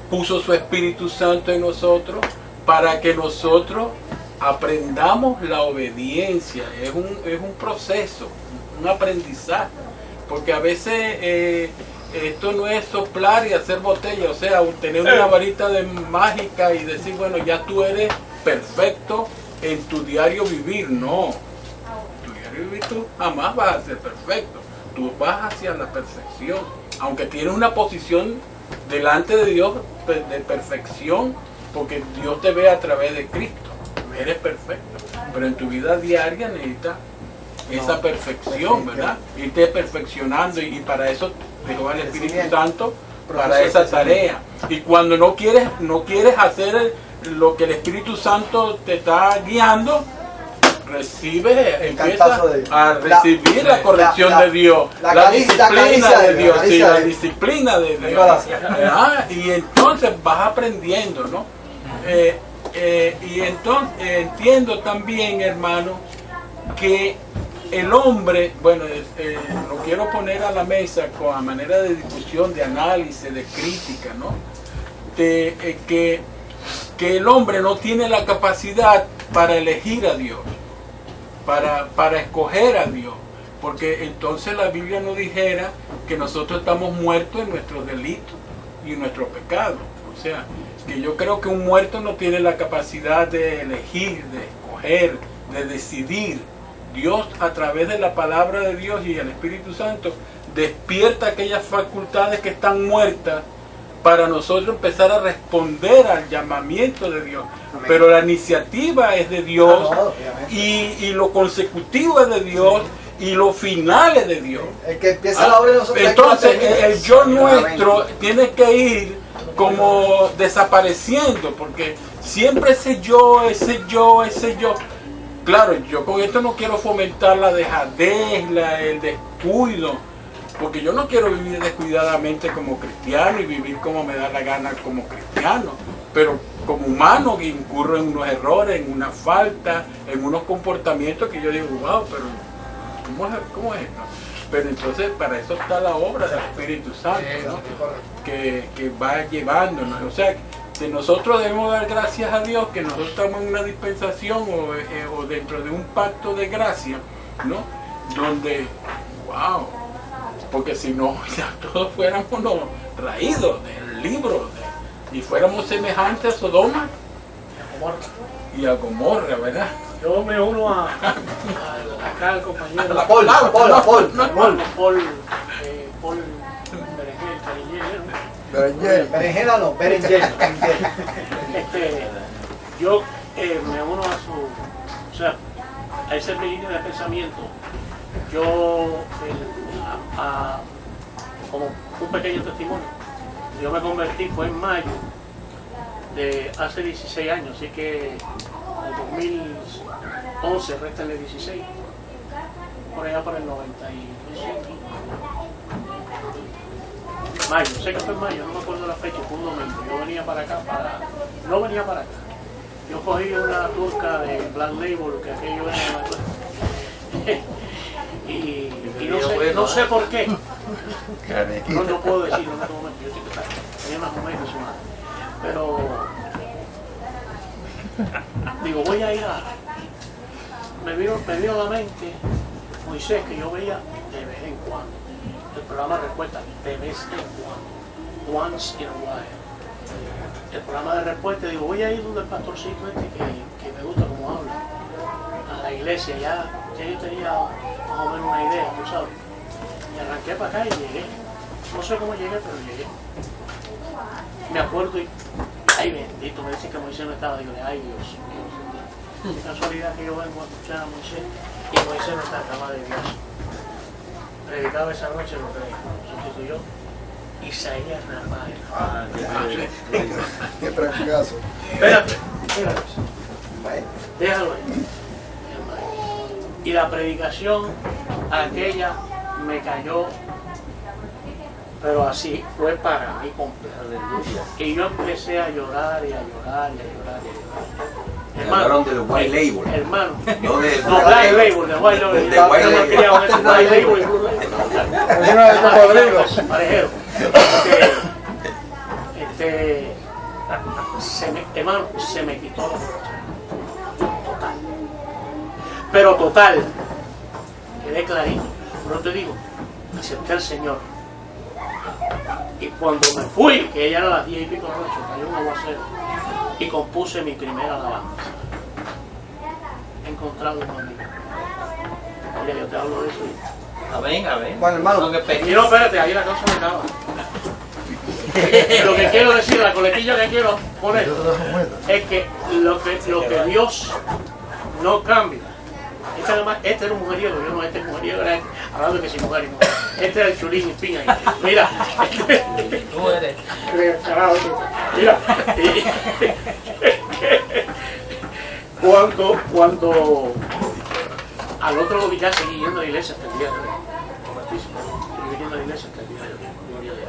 puso su Espíritu Santo en nosotros para que nosotros aprendamos la obediencia. Es un proceso, un aprendizaje, porque a veces esto no es soplar y hacer botella, o sea, tener una varita de mágica y decir, bueno, ya tú eres perfecto en tu diario vivir. No, tu diario vivir tú jamás vas a ser perfecto, tú vas hacia la perfección, aunque tienes una posición delante de Dios de perfección, porque Dios te ve a través de Cristo, eres perfecto, pero en tu vida diaria necesitas esa perfección, ¿verdad? Irte perfeccionando, y para eso dejó al Espíritu Santo para esa tarea. Y cuando no quieres hacer lo que el Espíritu Santo te está guiando, empieza a recibir la corrección de Dios, la disciplina de Dios, sí, la disciplina de Dios. Y entonces vas aprendiendo, ¿no? Y entonces entiendo también, hermano, que el hombre, bueno, lo quiero poner a la mesa con a manera de discusión, de análisis, de crítica, ¿no? Que el hombre no tiene la capacidad para elegir a Dios, para escoger a Dios, porque entonces la Biblia nos dijera que nosotros estamos muertos en nuestros delitos y en nuestros pecados. O sea, que yo creo que un muerto no tiene la capacidad de elegir, de escoger, de decidir. Dios, a través de la palabra de Dios y el Espíritu Santo, despierta aquellas facultades que están muertas para nosotros empezar a responder al llamamiento de Dios. Amén. Pero la iniciativa es de Dios, y lo consecutivo es de Dios, y lo final es de Dios. El que empieza la obra de nosotros. Entonces el yo nuestro tiene que ir como desapareciendo, porque siempre ese yo. Claro, yo con esto no quiero fomentar la dejadez, el descuido, porque yo no quiero vivir descuidadamente como cristiano y vivir como me da la gana como cristiano, pero como humano que incurro en unos errores, en una falta, en unos comportamientos que yo digo, wow, pero ¿cómo es esto? Pero entonces para eso está la obra del Espíritu Santo, ¿no? que va llevándonos. O sea, que nosotros debemos dar gracias a Dios que nosotros estamos en una dispensación o dentro de un pacto de gracia, ¿no? Donde, wow, porque si no, ya todos fuéramos raídos del libro y fuéramos semejantes a Sodoma y a Gomorra, ¿verdad? Yo me uno acá al compañero Paul Berenjena no, berenjena. Yo me uno a ese línea de pensamiento. Yo, como un pequeño testimonio, yo me convertí, fue en mayo de hace 16 años, así que en 2011, réstale 16, por allá por el 95. Mayo, sé que fue en mayo, no me acuerdo la fecha, fue un domingo. Yo venía para acá, no venía para acá. Yo cogí una turca de Black Label, que aquello era y no sé por qué. No puedo decirlo en este momento, yo sí que tenía más o menos su madre. Pero digo, voy a ir me vino a la mente Moisés, que yo veía de vez en cuando el programa Respuesta, de vez en cuando, once in a while. El programa de Respuesta, digo, voy a ir donde el pastorcito que me gusta como habla, a la iglesia. Ya yo tenía más o menos una idea, tú sabes. Y arranqué para acá y llegué. No sé cómo llegué, pero llegué. Me acuerdo y, ay bendito, me dicen que Moisés no estaba. Digo, ay Dios mío. Qué casualidad que yo vengo a escuchar a Moisés y Moisés no está, estaba de viaje. Predicaba esa noche lo que sustituyó Isaías Narváez. Qué tranquilazo. Espérate. Déjalo ahí. Y la predicación aquella me cayó, pero así fue para mí completa. Y yo empecé a llorar y a llorar y a llorar y a llorar. Hablaron del White Label. Hermano. No del Black Label, del White Label. Del White Label. White Label y Blue Label. Parejero. Hermano, se me quitó la borrachera. Total. Pero total. Quedé clarito. Pero te digo, acepté al Señor. Y cuando me fui, que ya era las 10 y pico de la noche, cayó un aguacero y compuse mi primera alabanza. He encontrado un amigo. Mira, yo te hablo de eso. Amén, amén. Bueno, hermano. Y no, espérate, ahí la cosa me acaba. Lo que quiero decir, la coletilla que quiero poner es que lo que Dios no cambia. Este era un mujeriego, yo no, este es mujeriego, era hablando de que si mujer y mujer. Este era el chulín y pin ahí. Mira, Tú eres. Mira, cuando al otro día seguí yendo a la iglesia hasta el día de hoy. Seguí yendo a la iglesia hasta el día de hoy. Gloria a Dios.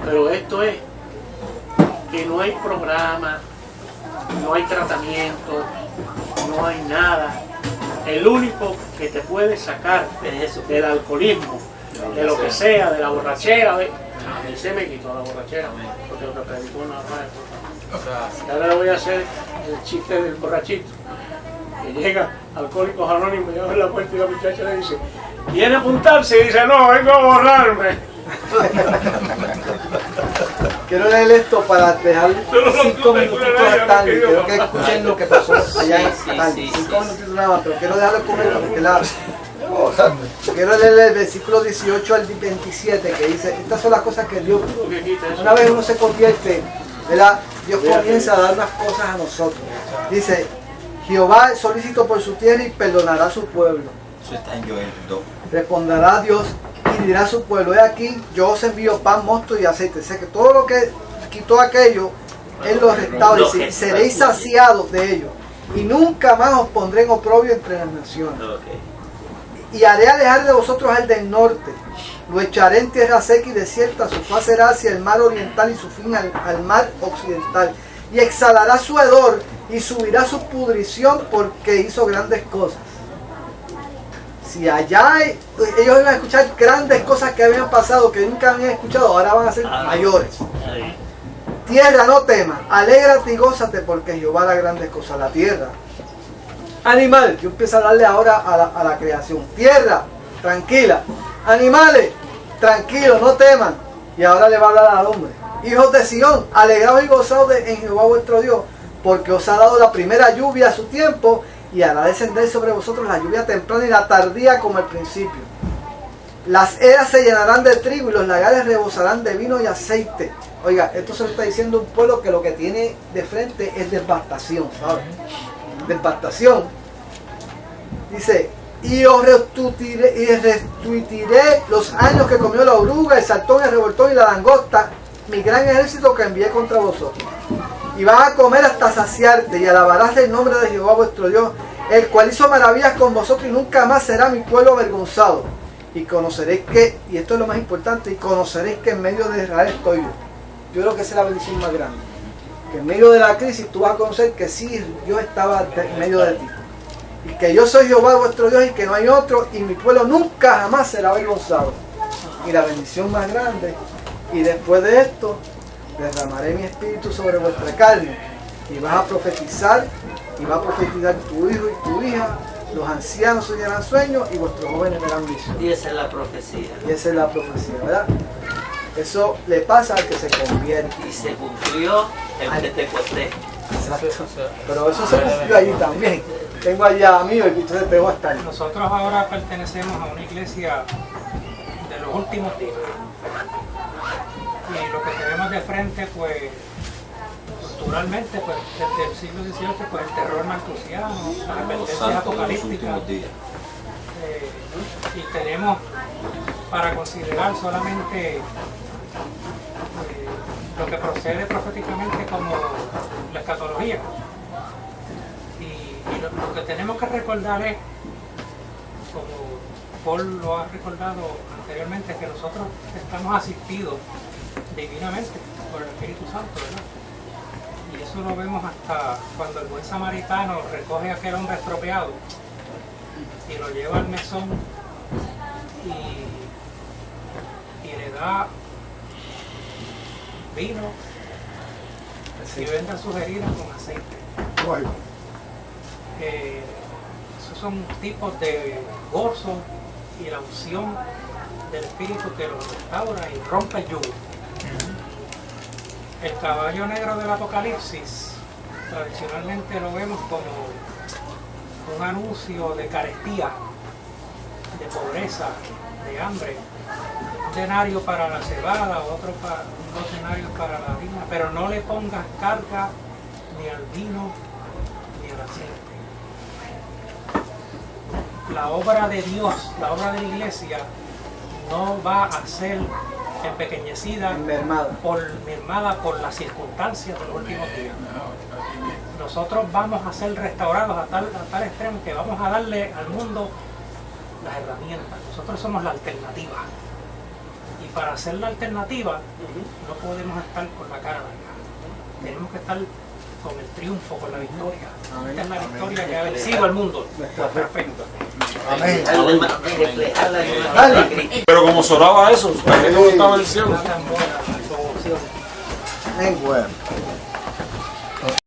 Pero esto es que no hay programa, no hay tratamiento, no hay nada. El único que te puede sacar del alcoholismo, de lo que sea, de la borrachera, a mí se me quitó la borrachera, porque lo que predicó una madre. Y ahora le voy a hacer el chiste del borrachito, que llega Alcohólicos Anónimos y abre la puerta y la muchacha le dice, ¿viene a apuntarse? Y dice, no, vengo a borrarme. Quiero leer esto para dejar 5 minutitos a Stanley. Quiero que escuchen lo que pasó allá en Stanley. 5 minutitos nada más, pero quiero dejarlo con él porque la... Quiero leer el versículo 18 al 27 que dice, estas son las cosas que Dios... Una vez uno se convierte, ¿verdad? Dios comienza a dar unas cosas a nosotros. Dice, Jehová es solícito por su tierra y perdonará a su pueblo. Eso está en Joel 2. Responderá Dios y dirá a su pueblo, he aquí, yo os envío pan, mosto y aceite. Sé que todo lo que quitó aquello, Él lo restaura y seréis saciados de ello. Y nunca más os pondré en oprobio entre las naciones. Y haré alejar de vosotros al del norte. Lo echaré en tierra seca y desierta, su faz será hacia el mar oriental y su fin al mar occidental. Y exhalará su hedor y subirá su pudrición porque hizo grandes cosas. Si allá ellos iban a escuchar grandes cosas que habían pasado, que nunca habían escuchado, ahora van a ser mayores. Tierra, no temas, alégrate y gózate porque Jehová hará grandes cosas. La tierra. Animal, yo empiezo a darle ahora a la creación. Tierra, tranquila. Animales, tranquilos, no teman. Y ahora le va a hablar al hombre. Hijos de Sión, alegraos y gozaos en Jehová vuestro Dios, porque os ha dado la primera lluvia a su tiempo, y hará descender sobre vosotros la lluvia temprana y la tardía como el principio. Las eras se llenarán de trigo y los lagares rebosarán de vino y aceite. Oiga, esto se lo está diciendo un pueblo que lo que tiene de frente es devastación, ¿sabes? Devastación. Dice, y os restituiré los años que comió la oruga, el saltón, el revoltón y la langosta, mi gran ejército que envié contra vosotros. Y vas a comer hasta saciarte y alabarás el nombre de Jehová vuestro Dios, el cual hizo maravillas con vosotros y nunca más será mi pueblo avergonzado. Y conoceréis que, y esto es lo más importante, y conoceréis que en medio de Israel estoy yo. Yo creo que esa es la bendición más grande. Que en medio de la crisis tú vas a conocer que sí, Dios estaba en medio de ti. Y que yo soy Jehová vuestro Dios y que no hay otro, y mi pueblo nunca jamás será avergonzado. Y la bendición más grande, y después de esto, derramaré mi espíritu sobre vuestra carne, y vas a profetizar, y va a profetizar tu hijo y tu hija, los ancianos soñarán sueños, y vuestros jóvenes verán visiones. Y esa es la profecía. Y esa es la profecía, ¿verdad? Eso le pasa al que se convierte. Y se cumplió en Pentecostés. Exacto. Pero eso se cumplió allí también. Tengo allá amigos y entonces tengo hasta ahí. Nosotros ahora pertenecemos a una iglesia de los últimos días. Y lo que tenemos de frente, pues, culturalmente, pues, desde el siglo XVIII, pues, el terror malthusiano, la advertencia apocalíptica. Y tenemos para considerar solamente lo que procede proféticamente como la escatología. Y Lo que tenemos que recordar es, como Paul lo ha recordado anteriormente, que nosotros estamos asistidos divinamente por el Espíritu Santo, ¿verdad? Y eso lo vemos hasta cuando el buen samaritano recoge a aquel hombre estropeado y lo lleva al mesón y le da vino y venda sus heridas con aceite. Esos son tipos de gozo y la unción del Espíritu que los restaura y rompe el yugo. El caballo negro del Apocalipsis tradicionalmente lo vemos como un anuncio de carestía, de pobreza, de hambre. Un denario para la cebada, dos denarios para la harina, pero no le pongas carga ni al vino ni al aceite. La obra de Dios, la obra de la iglesia, no va a ser empequeñecida, mermada por las circunstancias de los últimos días. Nosotros vamos a ser restaurados a tal extremo que vamos a darle al mundo las herramientas. Nosotros somos la alternativa. Y para hacer la alternativa, no podemos estar con la cara larga. Tenemos que estar con el triunfo, con la victoria. Esta es la victoria que ha vencido al mundo. Perfecto. Amén. Pero como sonaba eso, ¿a qué no estaba el cielo? Amén. Bueno.